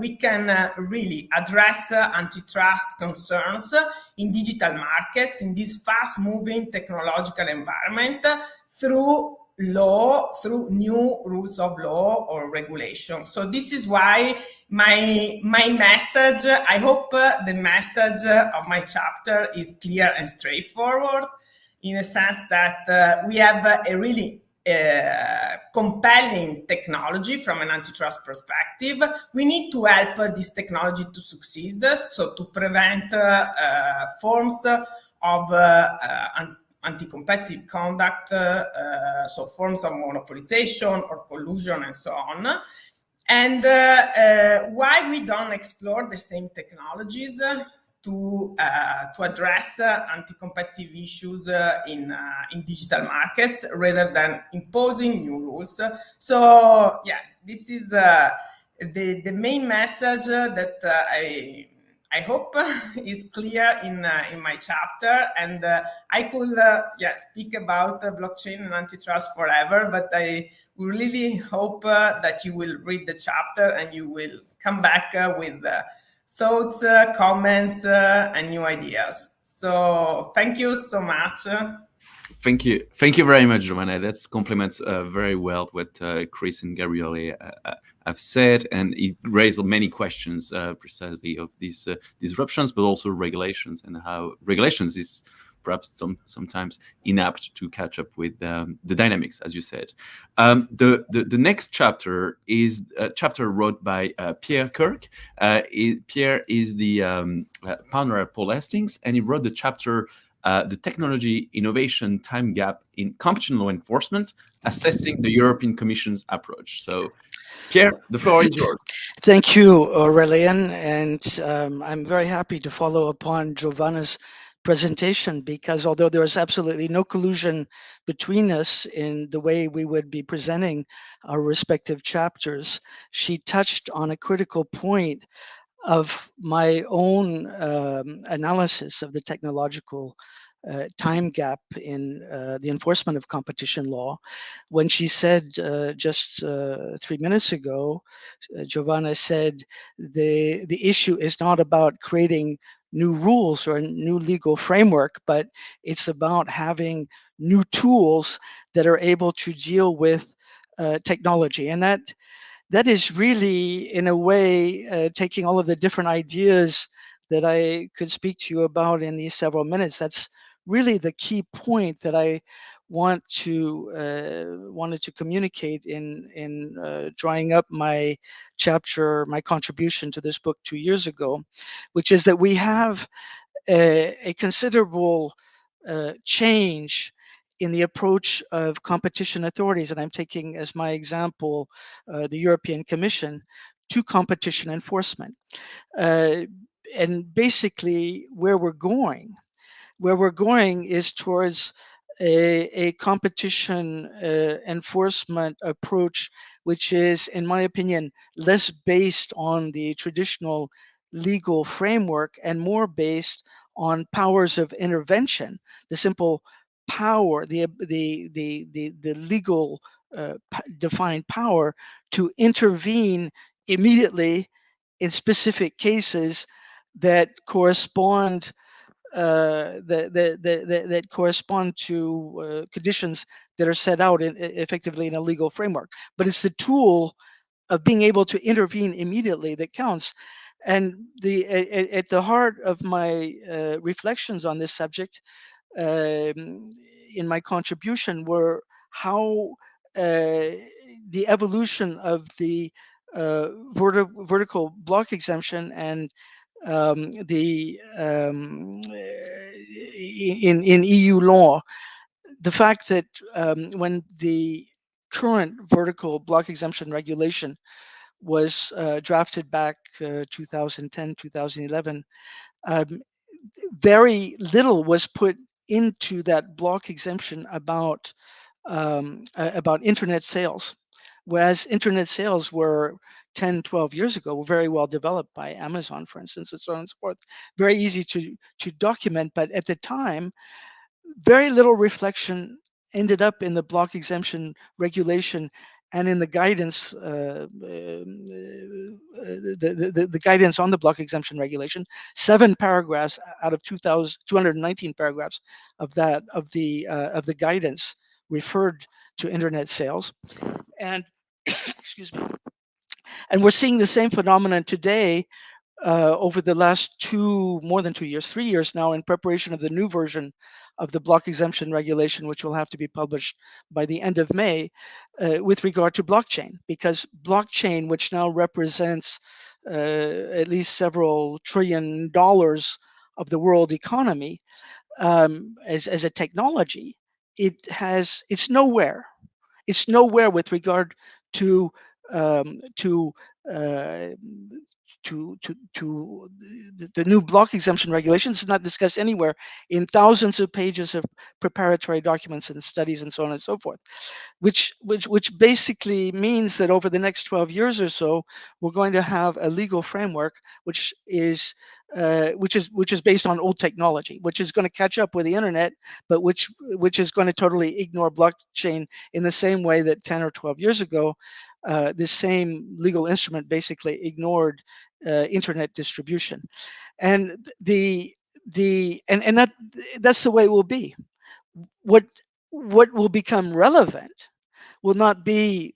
we can really address antitrust concerns in digital markets, in this fast-moving technological environment, through law, through new rules of law or regulation. So this is why my message, I hope the message of my chapter is clear and straightforward, in a sense that we have a really compelling technology from an antitrust perspective. We need to help this technology to succeed, so to prevent forms of anti-competitive conduct, so forms of monopolization or collusion and so on. And why we don't explore the same technologies to address anti-competitive issues in digital markets rather than imposing new rules. So yeah, this is the main message that I hope is clear in my chapter. And I could speak about blockchain and antitrust forever, but I really hope that you will read the chapter and you will come back with thoughts, comments, and new ideas. So thank you so much. Thank you very much, Giovanna. That complements very well what Chris and Gabriele have said, and it raised many questions precisely of these disruptions, but also regulations, and how regulations is perhaps sometimes inapt to catch up with the dynamics, as you said. The next chapter is a chapter wrote by Pierre Kirk. Pierre is the partner at Paul Hastings, and he wrote the chapter the technology innovation time gap in competition law enforcement, assessing the European Commission's approach. So, Pierre, the floor is yours. Thank you, Aurelien, and I'm very happy to follow upon Giovanna's presentation, because although there is absolutely no collusion between us in the way we would be presenting our respective chapters, she touched on a critical point of my own analysis of the technological time gap in the enforcement of competition law, when she said just 3 minutes ago, Giovanna said the issue is not about creating new rules or a new legal framework, but it's about having new tools that are able to deal with technology. And that is really, in a way, taking all of the different ideas that I could speak to you about in these several minutes. That's really the key point that I wanted to communicate in drawing up my chapter, my contribution to this book 2 years ago, which is that we have a considerable change in the approach of competition authorities, and I'm taking as my example the European Commission, to competition enforcement. And basically where we're going is towards a competition enforcement approach, which is, in my opinion, less based on the traditional legal framework and more based on powers of intervention, the simple power, the legal defined power to intervene immediately in specific cases that correspond that correspond to conditions that are set out effectively in a legal framework. But it's the tool being able to intervene immediately that counts. And at the heart of my reflections on this subject in my contribution were how the evolution of the vertical block exemption and in EU law, the fact that when the current vertical block exemption regulation was drafted back 2010, 2011, very little was put into that block exemption about internet sales, whereas internet sales were 10, 12 years ago were very well developed by Amazon, for instance, and so on and so forth. Very easy to document, but at the time, very little reflection ended up in the block exemption regulation and in the guidance, the guidance on the block exemption regulation. 7 paragraphs out of 219 paragraphs of the guidance referred to internet sales, and excuse me. And we're seeing the same phenomenon today over the last more than 2 years, 3 years now, in preparation of the new version of the block exemption regulation, which will have to be published by the end of May, with regard to blockchain, because blockchain, which now represents at least several $1 trillion of the world economy as a technology, it's nowhere. It's nowhere with regard to the new block exemption regulations. Is not discussed anywhere in thousands of pages of preparatory documents and studies and so on and so forth, which basically means that over the next 12 years or so, we're going to have a legal framework which is based on old technology, which is going to catch up with the internet, but which is going to totally ignore blockchain in the same way that 10 or 12 years ago, this same legal instrument basically ignored internet distribution. And that's the way it will be. What will become relevant will not be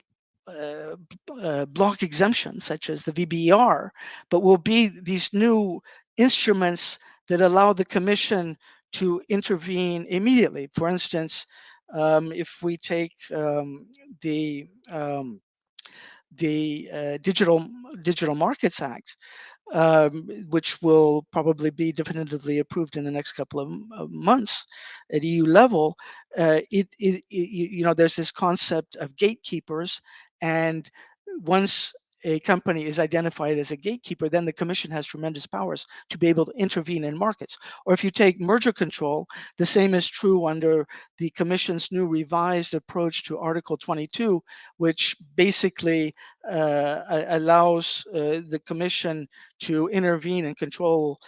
block exemptions such as the VBER, but will be these new instruments that allow the Commission to intervene immediately. For instance, if we take the Digital Markets Act, which will probably be definitively approved in the next couple of months at EU level, there's this concept of gatekeepers, and once a company is identified as a gatekeeper, then the Commission has tremendous powers to be able to intervene in markets. Or if you take merger control, the same is true under the Commission's new revised approach to Article 22, which basically allows the Commission to intervene and control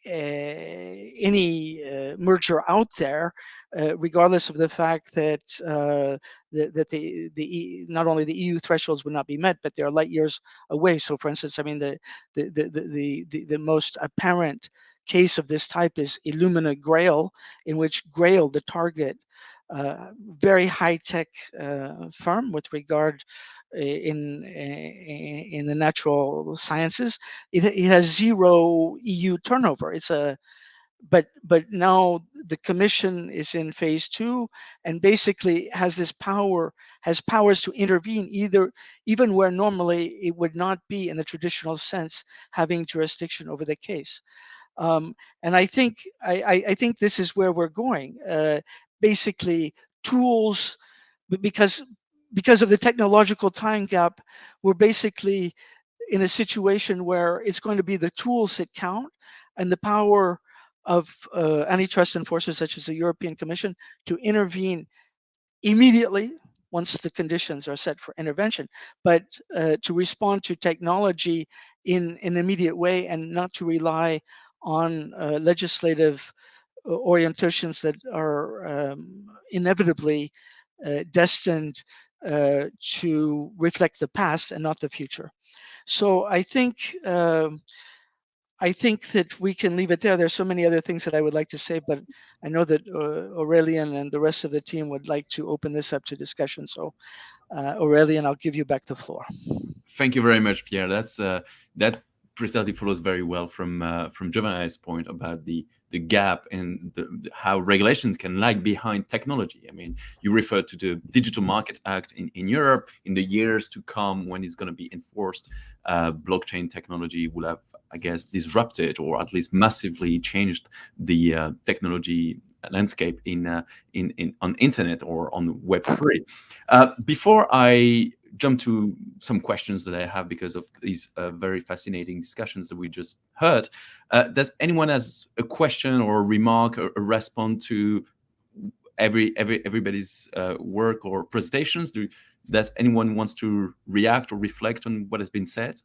any merger out there, regardless of the fact that not only the EU thresholds would not be met, but they are light years away. So, for instance, I mean the most apparent case of this type is Illumina Grail, in which Grail, the target, very high-tech firm with regard in the natural sciences, it has zero EU turnover. But now the Commission is in phase 2 and basically has powers to intervene even where normally it would not be, in the traditional sense, having jurisdiction over the case. And I think this is where we're going. Basically, tools, because of the technological time gap, we're basically in a situation where it's going to be the tools that count, and the power of antitrust enforcers such as the European Commission to intervene immediately once the conditions are set for intervention, but to respond to technology in an immediate way and not to rely on legislative orientations that are inevitably destined to reflect the past and not the future. So I think that we can leave it there. There's so many other things that I would like to say, but I know that Aurelien and the rest of the team would like to open this up to discussion. So Aurelien, I'll give you back the floor. Thank you very much, Pierre. That precisely follows very well from Giovanni's point about the gap and how regulations can lag behind technology. I mean, you referred to the Digital Markets Act in Europe. In the years to come, when it's going to be enforced, blockchain technology will have, I guess, disrupted or at least massively changed the technology landscape on internet or on Web3. Before I jump to some questions that I have because of these very fascinating discussions that we just heard, does anyone has a question or a remark or a response to everybody's work or presentations? Does anyone wants to react or reflect on what has been said?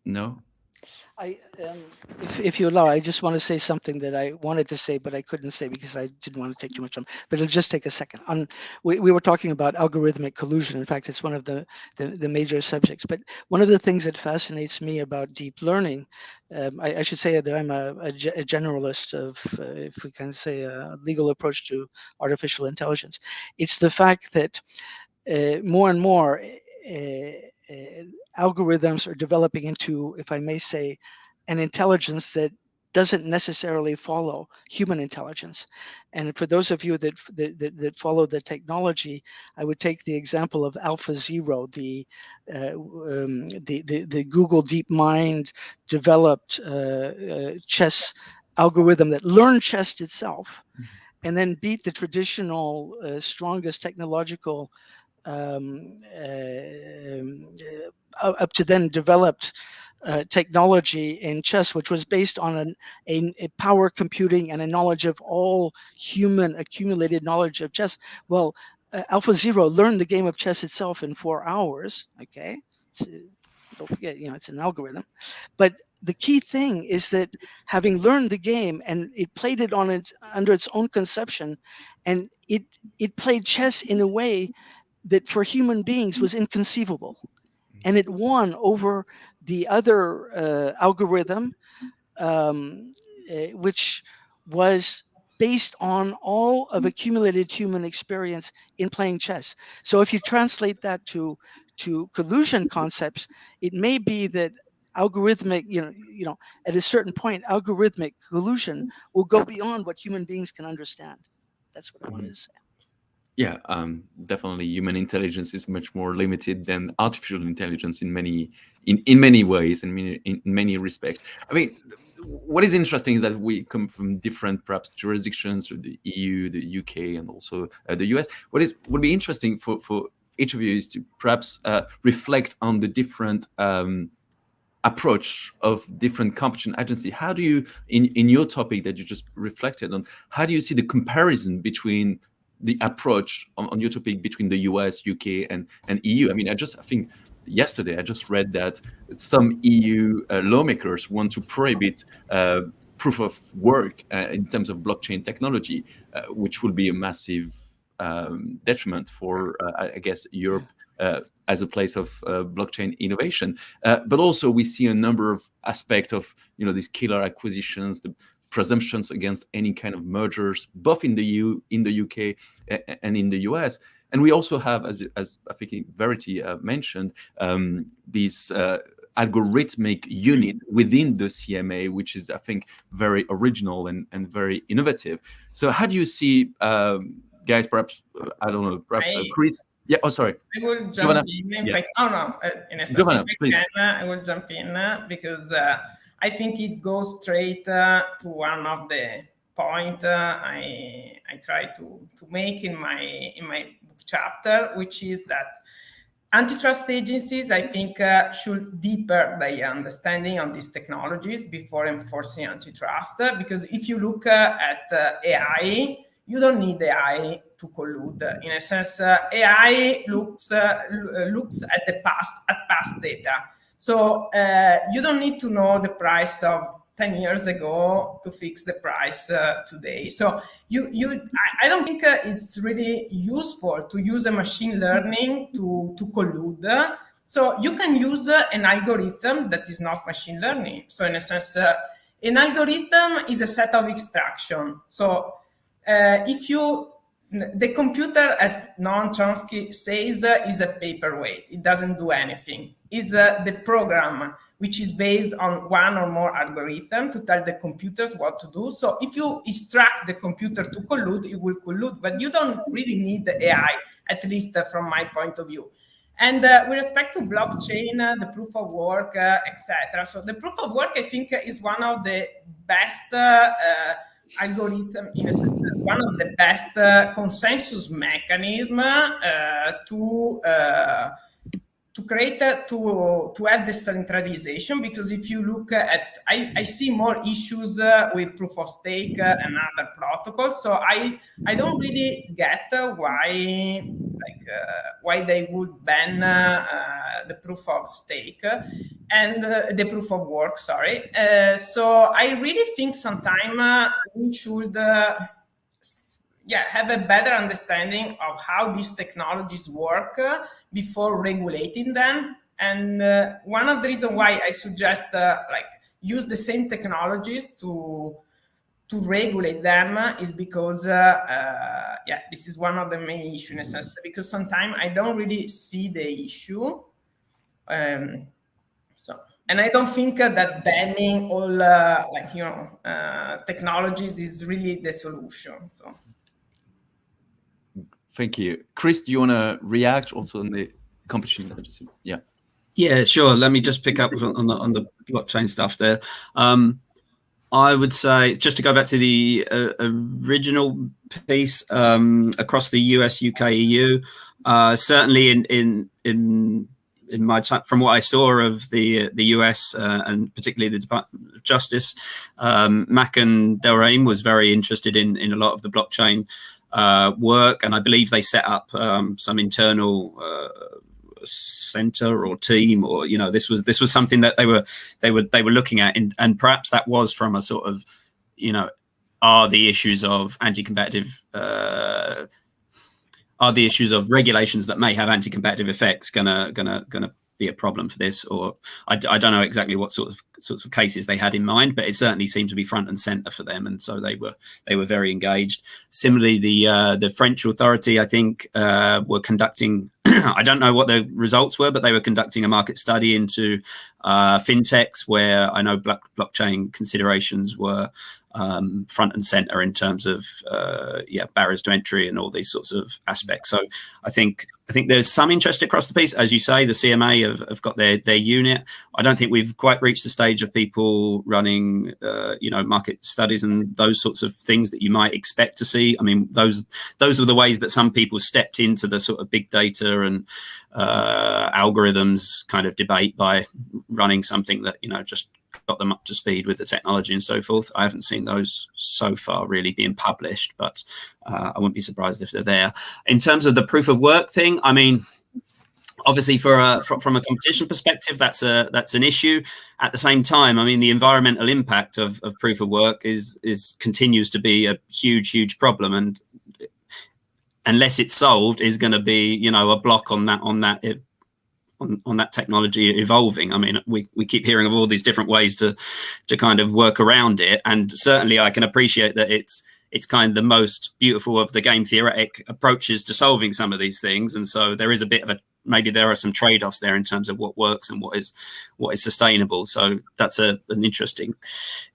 No? If you allow, I just want to say something that I wanted to say, but I couldn't say because I didn't want to take too much time. But it'll just take a second. We were talking about algorithmic collusion. In fact, it's one of the major subjects. But one of the things that fascinates me about deep learning, I should say that I'm a generalist of, if we can say, a legal approach to artificial intelligence. It's the fact that more and more algorithms are developing into, if I may say, an intelligence that doesn't necessarily follow human intelligence. And for those of you that follow the technology, I would take the example of AlphaZero, the Google DeepMind developed chess algorithm that learned chess itself, and then beat the traditional strongest technological up to then developed technology in chess, which was based on a power computing and a knowledge of all human accumulated knowledge of chess. Well, AlphaZero learned the game of chess itself in 4 hours. Okay, don't forget, it's an algorithm. But the key thing is that having learned the game and it played it under its own conception, and it played chess in a way that for human beings was inconceivable, and it won over the other algorithm, which was based on all of accumulated human experience in playing chess. So if you translate that to collusion concepts, it may be that algorithmic, at a certain point, algorithmic collusion will go beyond what human beings can understand. That's what I wanted to say. Yeah, definitely. Human intelligence is much more limited than artificial intelligence in many ways and in many respects. I mean, what is interesting is that we come from different, perhaps, jurisdictions, the EU, the UK, and also the US. Would be interesting for each of you is to perhaps reflect on the different approach of different competition agency. How do you, in your topic that you just reflected on, how do you see the comparison between the approach on your topic between the US, UK, and EU? I mean, I think yesterday I just read that some EU lawmakers want to prohibit proof of work in terms of blockchain technology, which will be a massive detriment for, I guess, Europe as a place of blockchain innovation. But also we see a number of aspects of these killer acquisitions, the presumptions against any kind of mergers, both in the EU, in the UK, and in the US. And we also have, as I think Verity mentioned, this algorithmic unit within the CMA, which is, I think, very original and very innovative. So how do you see, guys, perhaps, I don't know, perhaps Chris? Yeah, oh, sorry. I will jump in. In fact, in a sense, I will jump in because I think it goes straight to one of the points I try to make in my book chapter, which is that antitrust agencies, I think, should deeper their understanding on these technologies before enforcing antitrust. Because if you look at AI, you don't need AI to collude. In a sense, AI looks at the past data. So you don't need to know the price of 10 years ago to fix the price today. So I don't think it's really useful to use a machine learning to collude. So you can use an algorithm that is not machine learning. So in a sense, an algorithm is a set of instructions. So if you the computer, as Noam Chomsky says, is a paperweight. It doesn't do anything. It's the program which is based on one or more algorithm to tell the computers what to do. So if you instruct the computer to collude, it will collude, but you don't really need the AI, at least from my point of view. And with respect to blockchain, the proof of work, etc. So the proof of work, I think, is one of the best algorithm, in a sense, one of the best consensus mechanism to create to have decentralization, because if you look at, I see more issues with proof of stake and other protocols. So I don't really get why they would ban the proof of stake and the proof of work. Sorry. So I really think sometime we should. Have a better understanding of how these technologies work before regulating them. And one of the reasons why I suggest use the same technologies to regulate them is because this is one of the main issues in a sense, because sometimes I don't really see the issue. And I don't think that banning all technologies is really the solution. So. Thank you. Chris, do you want to react also on the competition? Yeah. Yeah, sure. Let me just pick up on the blockchain stuff there. I would say, just to go back to the original piece, across the US, UK, EU, certainly in my time, from what I saw of the US and particularly the Department of Justice, Mac and Del Reim was very interested in a lot of the blockchain work, and I believe they set up some internal center or team, or this was something that they were looking at, and perhaps that was from a sort of are the issues of anti-competitive are the issues of regulations that may have anti-competitive effects gonna be a problem for this, or I don't know exactly what sorts of cases they had in mind, but it certainly seemed to be front and center for them, and so they were very engaged. Similarly, the French authority, I think, were conducting I don't know what the results were, but they were conducting a market study into fintechs, where I know blockchain considerations were front and center in terms of barriers to entry and all these sorts of aspects. So I think there's some interest across the piece. As you say, the CMA have got their unit. I don't think we've quite reached the stage of people running market studies and those sorts of things that you might expect to see. I mean, those were the ways that some people stepped into the sort of big data and algorithms kind of debate by running something that just got them up to speed with the technology and so forth. I haven't seen those so far really being published, but I wouldn't be surprised if they're there. In terms of the proof of work thing, I mean, obviously from a competition perspective, that's an issue. At the same time, I mean, the environmental impact of proof of work continues to be a huge problem, and unless it's solved, is going to be a block on that technology evolving. I mean, we keep hearing of all these different ways to kind of work around it, and certainly I can appreciate that it's kind of the most beautiful of the game theoretic approaches to solving some of these things, and so there is a bit of maybe there are some trade-offs there in terms of what works and what is sustainable. So that's an interesting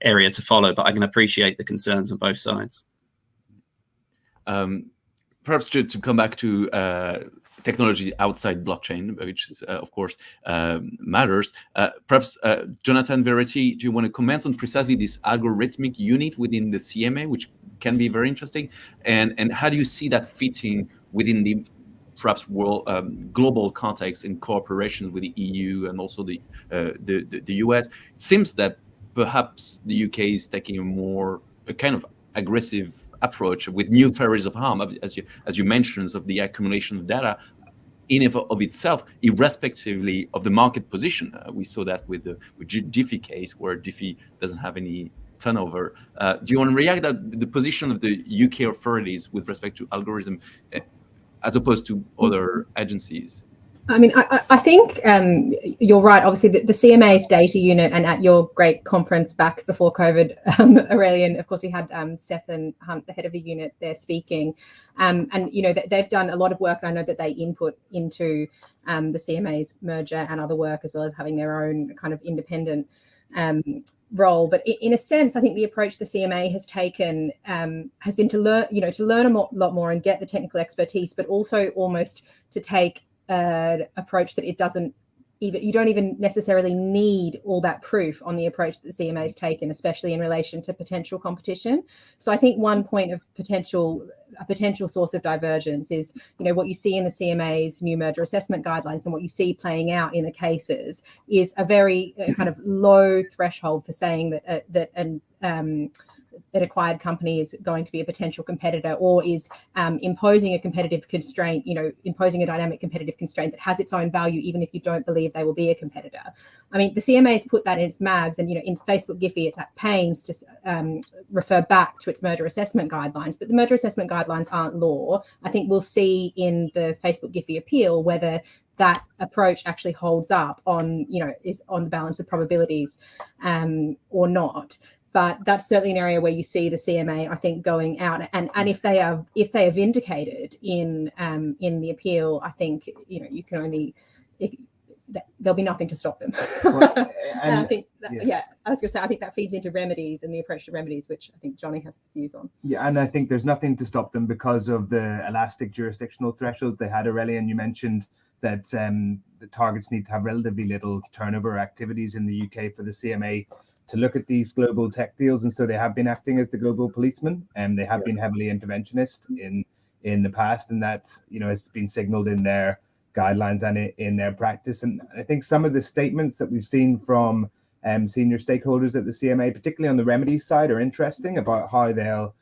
area to follow, but I can appreciate the concerns on both sides. Perhaps to come back to technology outside blockchain, which is, of course, matters. Perhaps, Jonathan Verity, do you want to comment on precisely this algorithmic unit within the CMA, which can be very interesting? And how do you see that fitting within the perhaps world global context in cooperation with the EU and also the US? It seems that perhaps the UK is taking a kind of aggressive approach with new theories of harm, as you mentioned, of the accumulation of data in and of itself, irrespectively of the market position. We saw that with the Diffie case, where Diffie doesn't have any turnover. Do you want to react to the position of the UK authorities with respect to algorithm as opposed to other agencies? I mean, I think you're right. Obviously, the CMA's data unit, and at your great conference back before COVID, Aurelien, of course, we had Stefan Hunt, the head of the unit, there speaking. And, you know, they've done a lot of work. And I know that they input into the CMA's merger and other work, as well as having their own kind of independent role. But in a sense, I think the approach the CMA has taken has been to learn, you know, to learn a lot more and get the technical expertise, but also almost to take approach that it doesn't even, you don't even necessarily need all that proof on the approach that the CMA has taken, especially in relation to potential competition. So I think one point of a potential source of divergence is, you know, what you see in the CMA's new merger assessment guidelines and what you see playing out in the cases is a very kind of low threshold for saying that an acquired company is going to be a potential competitor, or is imposing a competitive constraint, you know, imposing a dynamic competitive constraint that has its own value, even if you don't believe they will be a competitor. I mean, the CMA has put that in its mags, and, you know, in Facebook Giphy, it's at pains to refer back to its merger assessment guidelines, but the merger assessment guidelines aren't law. I think we'll see in the Facebook Giphy appeal whether that approach actually holds up on, you know, is on the balance of probabilities or not. But that's certainly an area where you see the CMA, I think, going out, and if they are vindicated in the appeal, I think, you know, you can only, there'll be nothing to stop them. Well, and I think that, I was going to say, I think that feeds into remedies and the approach to remedies, which I think Johnny has views on. Yeah, and I think there's nothing to stop them because of the elastic jurisdictional thresholds they had. Aurelien, you mentioned that the targets need to have relatively little turnover activities in the UK for the CMA to look at these global tech deals, and so they have been acting as the global policeman, and they have been heavily interventionist in the past, and that's, you know, it's been signaled in their guidelines and in their practice. And I think some of the statements that we've seen from senior stakeholders at the CMA, particularly on the remedies side, are interesting about how they'll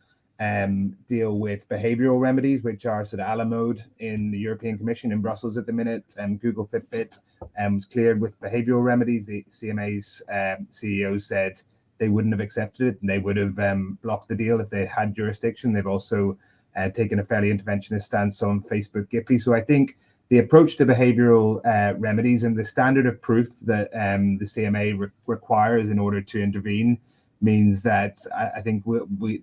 deal with behavioral remedies, which are sort of a la mode in the European Commission in Brussels at the minute. Google Fitbit was cleared with behavioral remedies. The CMA's CEO said they wouldn't have accepted it, and they would have blocked the deal if they had jurisdiction. They've also taken a fairly interventionist stance on Facebook Giphy. So I think the approach to behavioral remedies and the standard of proof that the CMA requires in order to intervene means that I think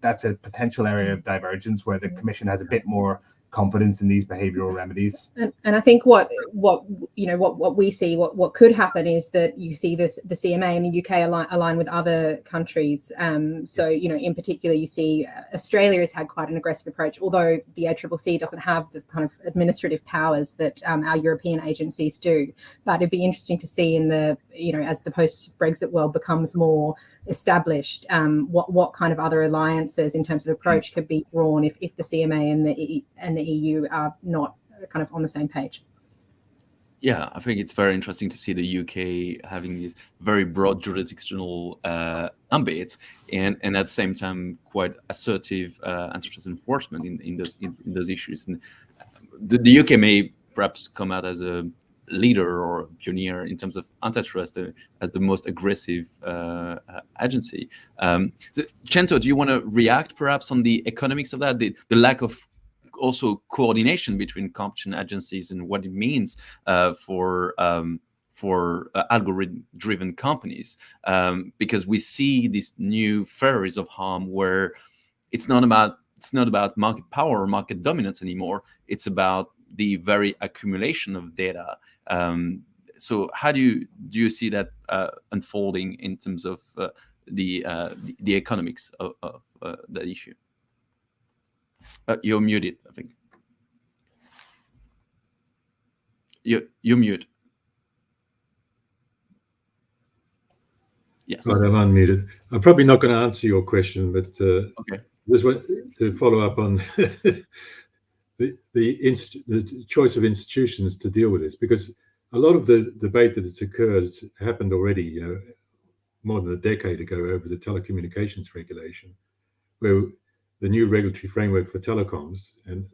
that's a potential area of divergence where the Commission has a bit more confidence in these behavioral remedies. And I think what we see, what could happen is that you see the CMA in the UK align with other countries. So, you know, in particular, you see Australia has had quite an aggressive approach, although the ACCC doesn't have the kind of administrative powers that our European agencies do. But it'd be interesting to see in the, you know, as the post-Brexit world becomes more established, what kind of other alliances in terms of approach could be drawn if the CMA and the EU are not kind of on the same page. Yeah, I think it's very interesting to see the UK having these very broad jurisdictional ambits, and at the same time quite assertive antitrust enforcement in those issues. And the UK may perhaps come out as a leader or pioneer in terms of antitrust, as the most aggressive agency. So, Cento, do you want to react perhaps on the economics of that, the lack of also coordination between competition agencies and what it means for algorithm-driven companies? Because we see these new theories of harm where it's not about market power or market dominance anymore. It's about the very accumulation of data. So how do you see that unfolding in terms of the economics of that issue? You're muted, I think. You're mute. Yes. Right, I'm unmuted. I'm probably not going to answer your question, but okay. Just want to follow up on the choice of institutions to deal with this, because a lot of the debate that has occurred has happened already, you know, more than a decade ago over the telecommunications regulation, where the new regulatory framework for telecoms, and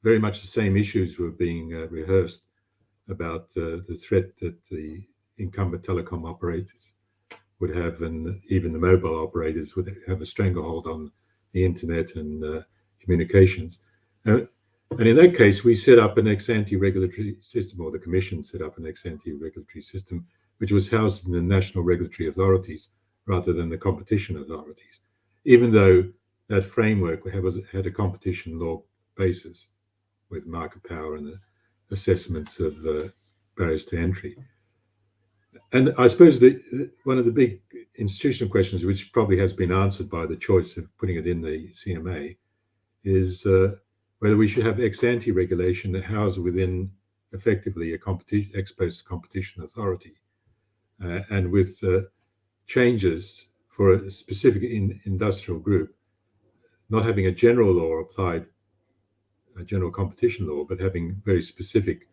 very much the same issues were being rehearsed about the threat that the incumbent telecom operators would have, and even the mobile operators would have a stranglehold on the internet and communications. And in that case, we set up an ex-ante regulatory system, or the Commission set up an ex-ante regulatory system, which was housed in the national regulatory authorities rather than the competition authorities, even though that framework had a competition law basis with market power and the assessments of barriers to entry. And I suppose one of the big institutional questions, which probably has been answered by the choice of putting it in the CMA, is whether we should have ex-ante regulation that housed within effectively a ex post competition authority, and with changes for a specific industrial group, not having a general law applied, a general competition law, but having very specific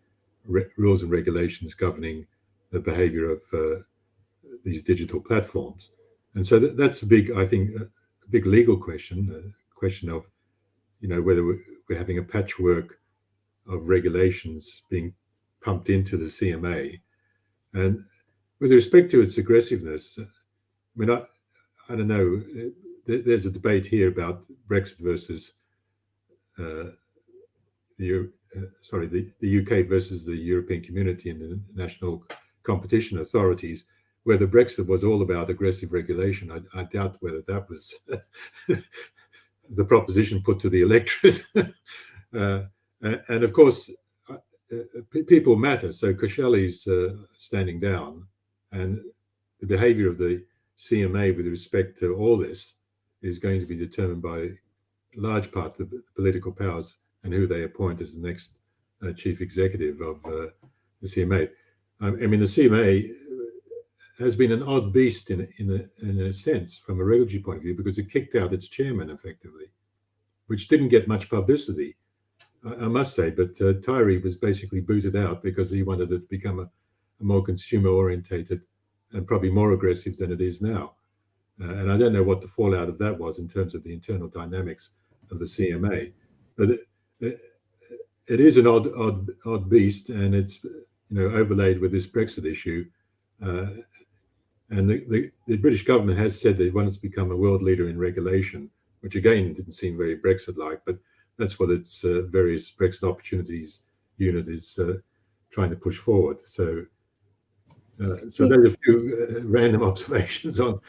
rules and regulations governing the behavior of these digital platforms. And so that's a big, I think, a big legal question, a question of, whether we're having a patchwork of regulations being pumped into the CMA. And with respect to its aggressiveness, I mean, I don't know, there's a debate here about Brexit versus the UK versus the European Community and the national competition authorities, whether Brexit was all about aggressive regulation. I doubt whether that was the proposition put to the electorate. And of course, people matter. So Koscielny's standing down, and the behavior of the CMA with respect to all this is going to be determined by a large part of the political powers and who they appoint as the next chief executive of the CMA. I mean, the CMA has been an odd beast in a sense from a regulatory point of view, because it kicked out its chairman effectively, which didn't get much publicity, I must say. But Tyree was basically booted out because he wanted it to become a more consumer-orientated and probably more aggressive than it is now. And I don't know what the fallout of that was in terms of the internal dynamics of the CMA. But it is an odd beast, and it's overlaid with this Brexit issue. And the British government has said that it wants to become a world leader in regulation, which again didn't seem very Brexit-like, but that's what its various Brexit opportunities unit is trying to push forward. So there's a few random observations on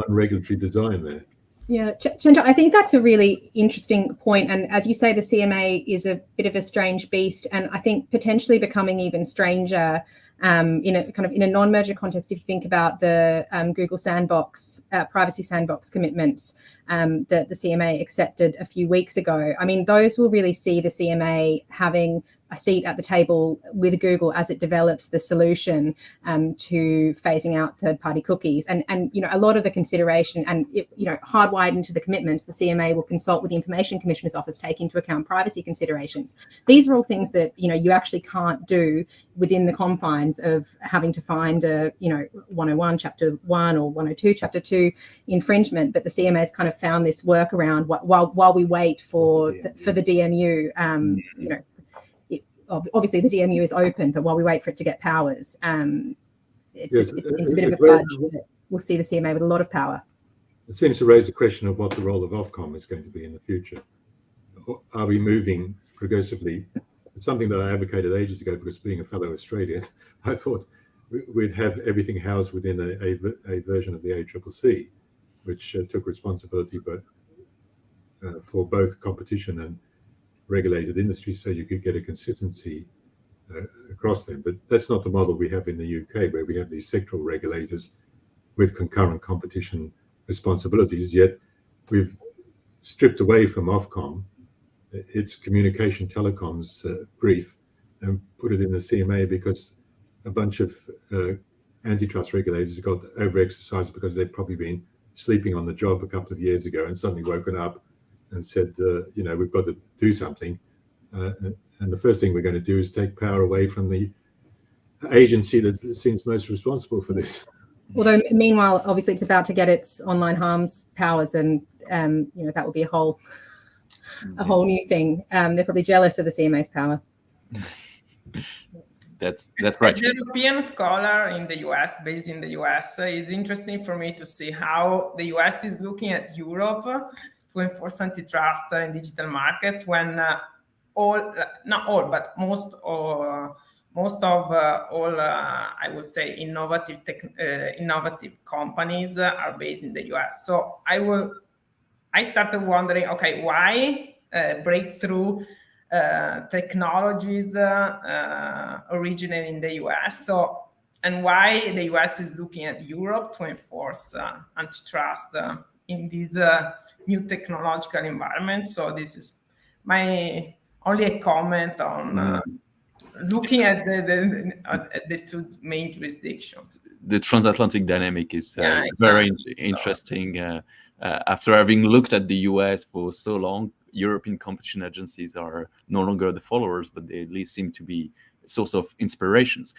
regulatory design there. Yeah, Cento, I think that's a really interesting point. And as you say, the CMA is a bit of a strange beast, and I think potentially becoming even stranger in a non-merger context. If you think about the Google sandbox, privacy sandbox commitments that the CMA accepted a few weeks ago, I mean, those will really see the CMA having a seat at the table with Google as it develops the solution to phasing out third-party cookies. And a lot of the consideration and hardwired into the commitments, the CMA will consult with the Information Commissioner's Office, take into account privacy considerations. These are all things that you actually can't do within the confines of having to find a 101 Chapter 1 or 102 Chapter 2 infringement. But the CMA has kind of found this workaround while we wait for the DMU. Obviously the DMU is open, but while we wait for it to get powers, it's a bit of a fudge. We'll see the CMA with a lot of power. It seems to raise the question of what the role of Ofcom is going to be in the future. Are we moving progressively? It's something that I advocated ages ago, because being a fellow Australian, I thought we'd have everything housed within a version of the ACCC, which took responsibility for both competition and regulated industry, so you could get a consistency across them. But that's not the model we have in the UK, where we have these sectoral regulators with concurrent competition responsibilities. Yet we've stripped away from Ofcom its communication telecoms brief and put it in the CMA, because a bunch of antitrust regulators got over-exercised because they'd probably been sleeping on the job a couple of years ago and suddenly woken up and said, we've got to do something. And the first thing we're going to do is take power away from the agency that seems most responsible for this. Although, meanwhile, obviously, it's about to get its online harms powers, and that will be a whole new thing. They're probably jealous of the CMA's power. That's right. As a European scholar in the US, based in the US, it's interesting for me to see how the US is looking at Europe to enforce antitrust in digital markets, when all, not all, but most of all, I would say, innovative companies are based in the US. So I started wondering, okay, why breakthrough technologies originate in the US? So, and why the US is looking at Europe to enforce antitrust in this new technological environment. So this is my only a comment on looking at the two main jurisdictions. The transatlantic dynamic is very interesting. After having looked at the US for so long, European competition agencies are no longer the followers, but they at least seem to be a source of inspirations.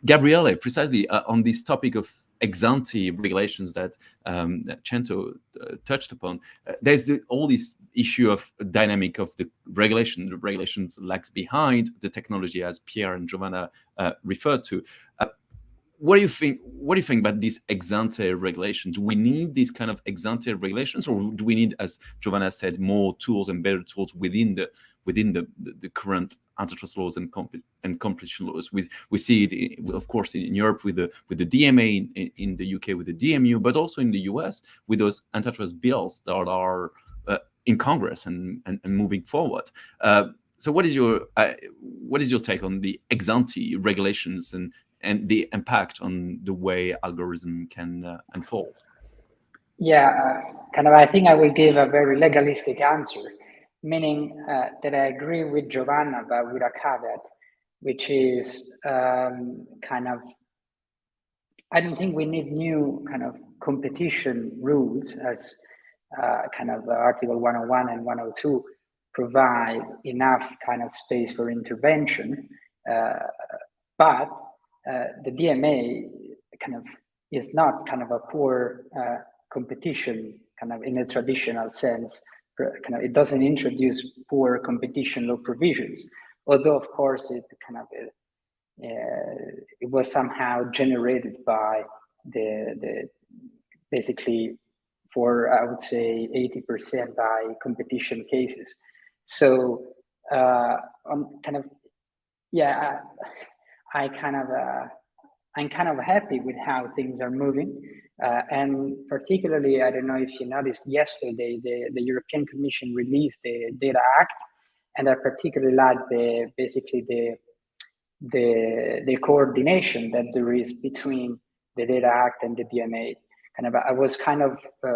Gabriele, precisely on this topic of ex-ante regulations that Cento touched upon, there's all this issue of dynamic of the regulation. The regulations lags behind the technology, as Pierre and Giovanna referred to. What do you think? What do you think about this ex-ante regulation? Do we need these kind of ex-ante regulations, or do we need, as Giovanna said, more tools and better tools within the current antitrust laws and competition laws? We see it, of course, in Europe with the DMA, in the UK with the DMU, but also in the US with those antitrust bills that are in Congress and moving forward. So, what is your take on the ex-ante regulations and the impact on the way algorithm can unfold? Yeah, I think I will give a very legalistic answer, meaning that I agree with Giovanna, but with a caveat, which is I don't think we need new competition rules, as Article 101 and 102 provide enough space for intervention, but the DMA is not a poor competition in a traditional sense. It doesn't introduce poor competition law provisions, although of course it it was somehow generated by the basically for, I would say, 80% by competition cases. So I'm happy with how things are moving, and particularly, I don't know if you noticed yesterday, the European Commission released the Data Act, and I particularly like the coordination that there is between the Data Act and the DMA. I was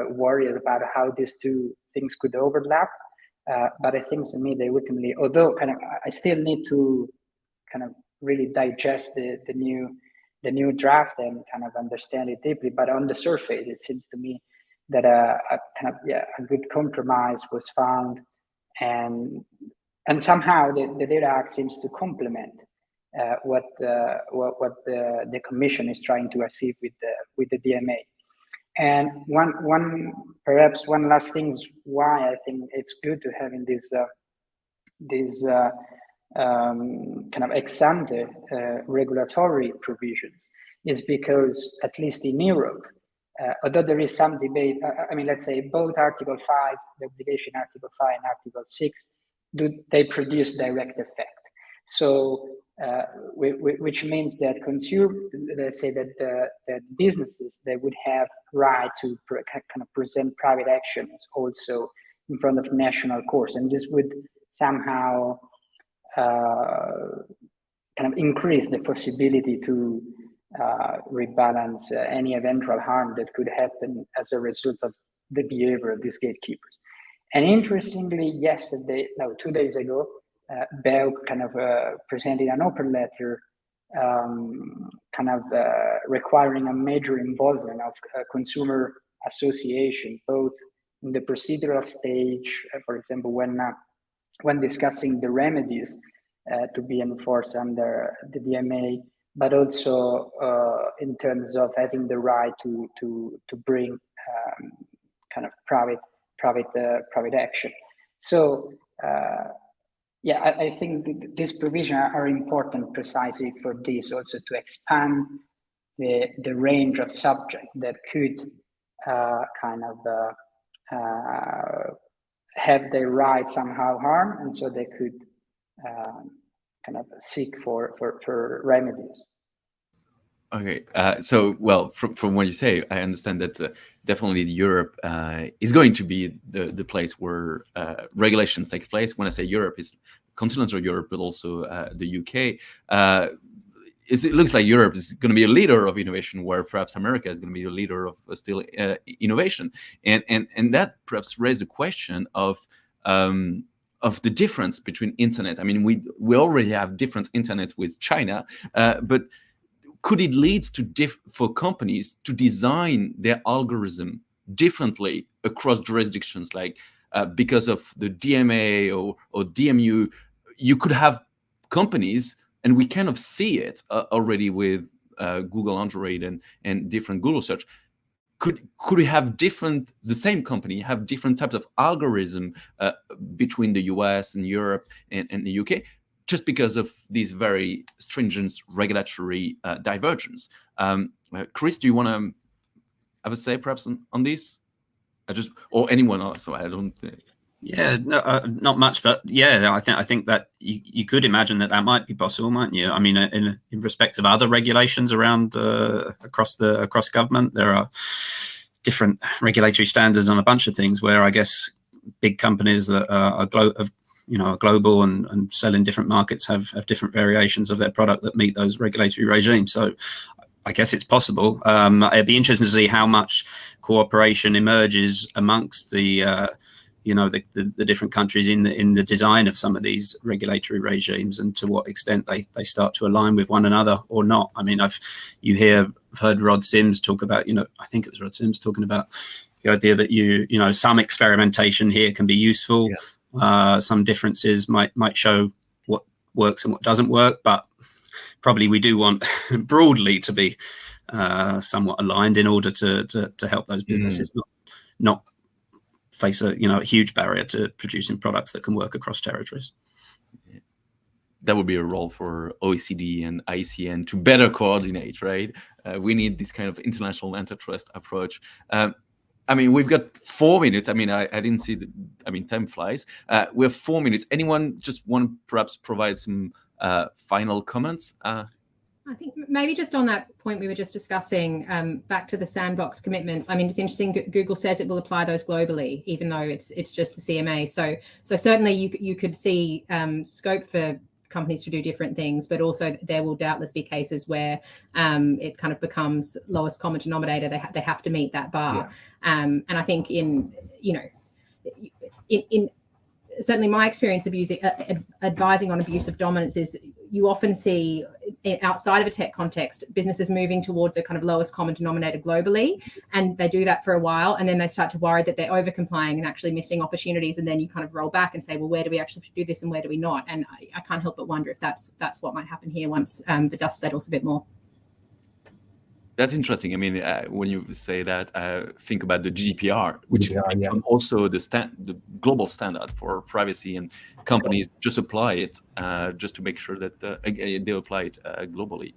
worried about how these two things could overlap, but it seems to me they ultimately, although I still need to really digest the new draft and understand it deeply. But on the surface, it seems to me that a good compromise was found, and somehow the Data Act seems to complement what the Commission is trying to achieve with the DMA. And perhaps one last thing is why I think it's good to have in this ex-ante regulatory provisions is because, at least in Europe, although there is some debate, let's say both Article 5, the obligation Article 5 and Article 6, they produce direct effect. So, which means that let's say that businesses, they would have right to present private actions also in front of national courts, and this would somehow increase the possibility to rebalance any eventual harm that could happen as a result of the behavior of these gatekeepers. And interestingly, 2 days ago, BEL presented an open letter requiring a major involvement of consumer association, both in the procedural stage, for example, when discussing the remedies to be enforced under the DMA, but also in terms of having the right to bring private action. So I think these provisions are important precisely for this, also to expand the range of subjects that could have their rights somehow harmed, and so they could kind of seek for remedies. Okay, so well, from what you say, I understand that definitely Europe is going to be the place where regulations take place. When I say Europe, it's continental Europe, but also the UK. It looks like Europe is going to be a leader of innovation, where perhaps America is going to be a leader of still innovation, and that perhaps raises the question of the difference between internet. I mean, we already have different internet with China, but could it lead to for companies to design their algorithm differently across jurisdictions? Like because of the DMA or DMU, you could have companies, and we kind of see it already with Google Android and different Google search. Could we have the same company have different types of algorithm between the US and Europe and the UK? Just because of these very stringent regulatory divergence. Chris, do you want to have a say perhaps on this? Or anyone else? So I don't. Yeah, no, not much, but yeah, I think that you could imagine that might be possible, mightn't you? I mean, in respect of other regulations around across government, there are different regulatory standards on a bunch of things. Where I guess big companies that are global and sell in different markets have different variations of their product that meet those regulatory regimes. So I guess it's possible. It'd be interesting to see how much cooperation emerges amongst the different countries in the design of some of these regulatory regimes, and to what extent they start to align with one another or not. I mean, I've heard Rod Sims talk about, I think it was Rod Sims talking about the idea that some experimentation here can be useful. Yeah. Some differences might show what works and what doesn't work, but probably we do want broadly to be somewhat aligned in order to help those businesses not face a huge barrier to producing products that can work across territories. That would be a role for OECD and ICN to better coordinate, right? We need this kind of international antitrust approach. I mean, we've got 4 minutes. I mean, I didn't see time flies. We have 4 minutes. Anyone just want to perhaps provide some final comments? I think maybe just on that point we were just discussing, back to the sandbox commitments. I mean, it's interesting. Google says it will apply those globally, even though it's just the CMA. So certainly you could see scope for companies to do different things, but also there will doubtless be cases where it kind of becomes lowest common denominator. They have to meet that bar. Yeah. And I think in certainly my experience of advising on abuse of dominance is you often see outside of a tech context, businesses moving towards a kind of lowest common denominator globally. And they do that for a while, and then they start to worry that they're over complying and actually missing opportunities. And then you kind of roll back and say, well, where do we actually do this and where do we not? And I can't help but wonder if that's what might happen here once the dust settles a bit more. That's interesting. I mean, when you say that, think about the GDPR, which is also the global standard for privacy, and companies just apply it just to make sure that they apply it globally.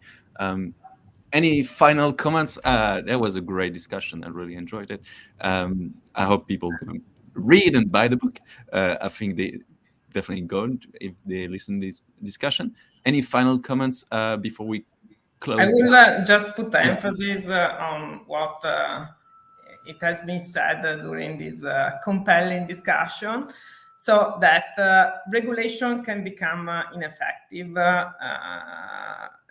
Any final comments? That was a great discussion. I really enjoyed it. I hope people can read and buy the book. I think they definitely go if they listen to this discussion. Any final comments before we close? I will just put the emphasis on what it has been said during this compelling discussion, so that regulation can become ineffective.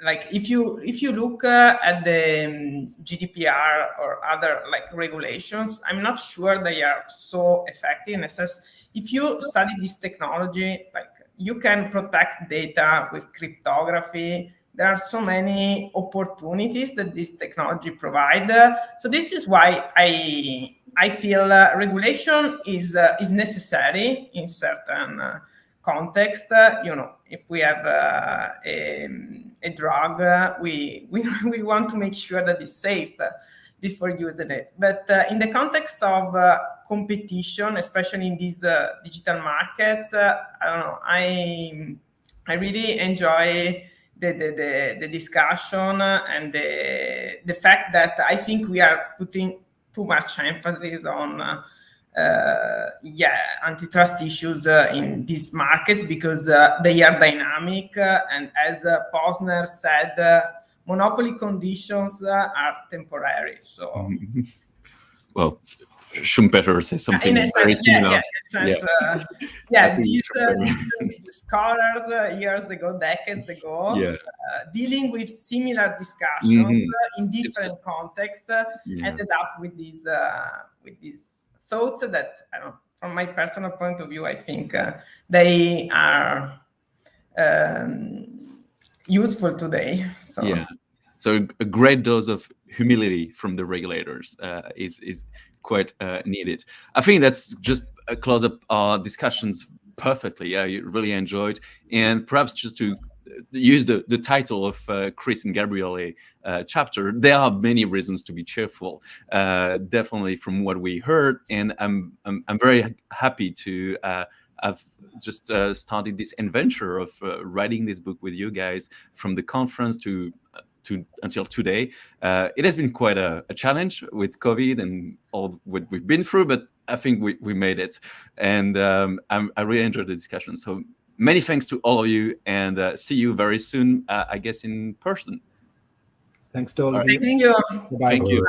Like if you look at the GDPR or other regulations, I'm not sure they are so effective. In a sense, if you study this technology, you can protect data with cryptography. There are so many opportunities that this technology provides. So this is why I feel regulation is necessary in certain context. If we have a drug, we want to make sure that it's safe before using it. But in the context of competition, especially in these digital markets, I don't know. I really enjoy the discussion and the fact that I think we are putting too much emphasis on antitrust issues in these markets, because they are dynamic, and as Posner said, monopoly conditions are temporary. So, well, Schumpeter says something very similar. These scholars years ago, decades ago, dealing with similar discussions in different contexts, ended up with these thoughts that, I don't know, from my personal point of view, I think they are useful today. So a great dose of humility from the regulators is quite needed. I think that's just close up our discussions perfectly. I really enjoyed, and perhaps just to use the title of Chris and Gabriele chapter, there are many reasons to be cheerful. Definitely from what we heard, and I'm very happy to have just started this adventure of writing this book with you guys from the conference to until today. It has been quite a challenge with COVID and all what we've been through, but I think we made it, and I really enjoyed the discussion. So many thanks to all of you, and see you very soon, I guess in person. Thanks to all of you. Thank you. Bye-bye. Thank you.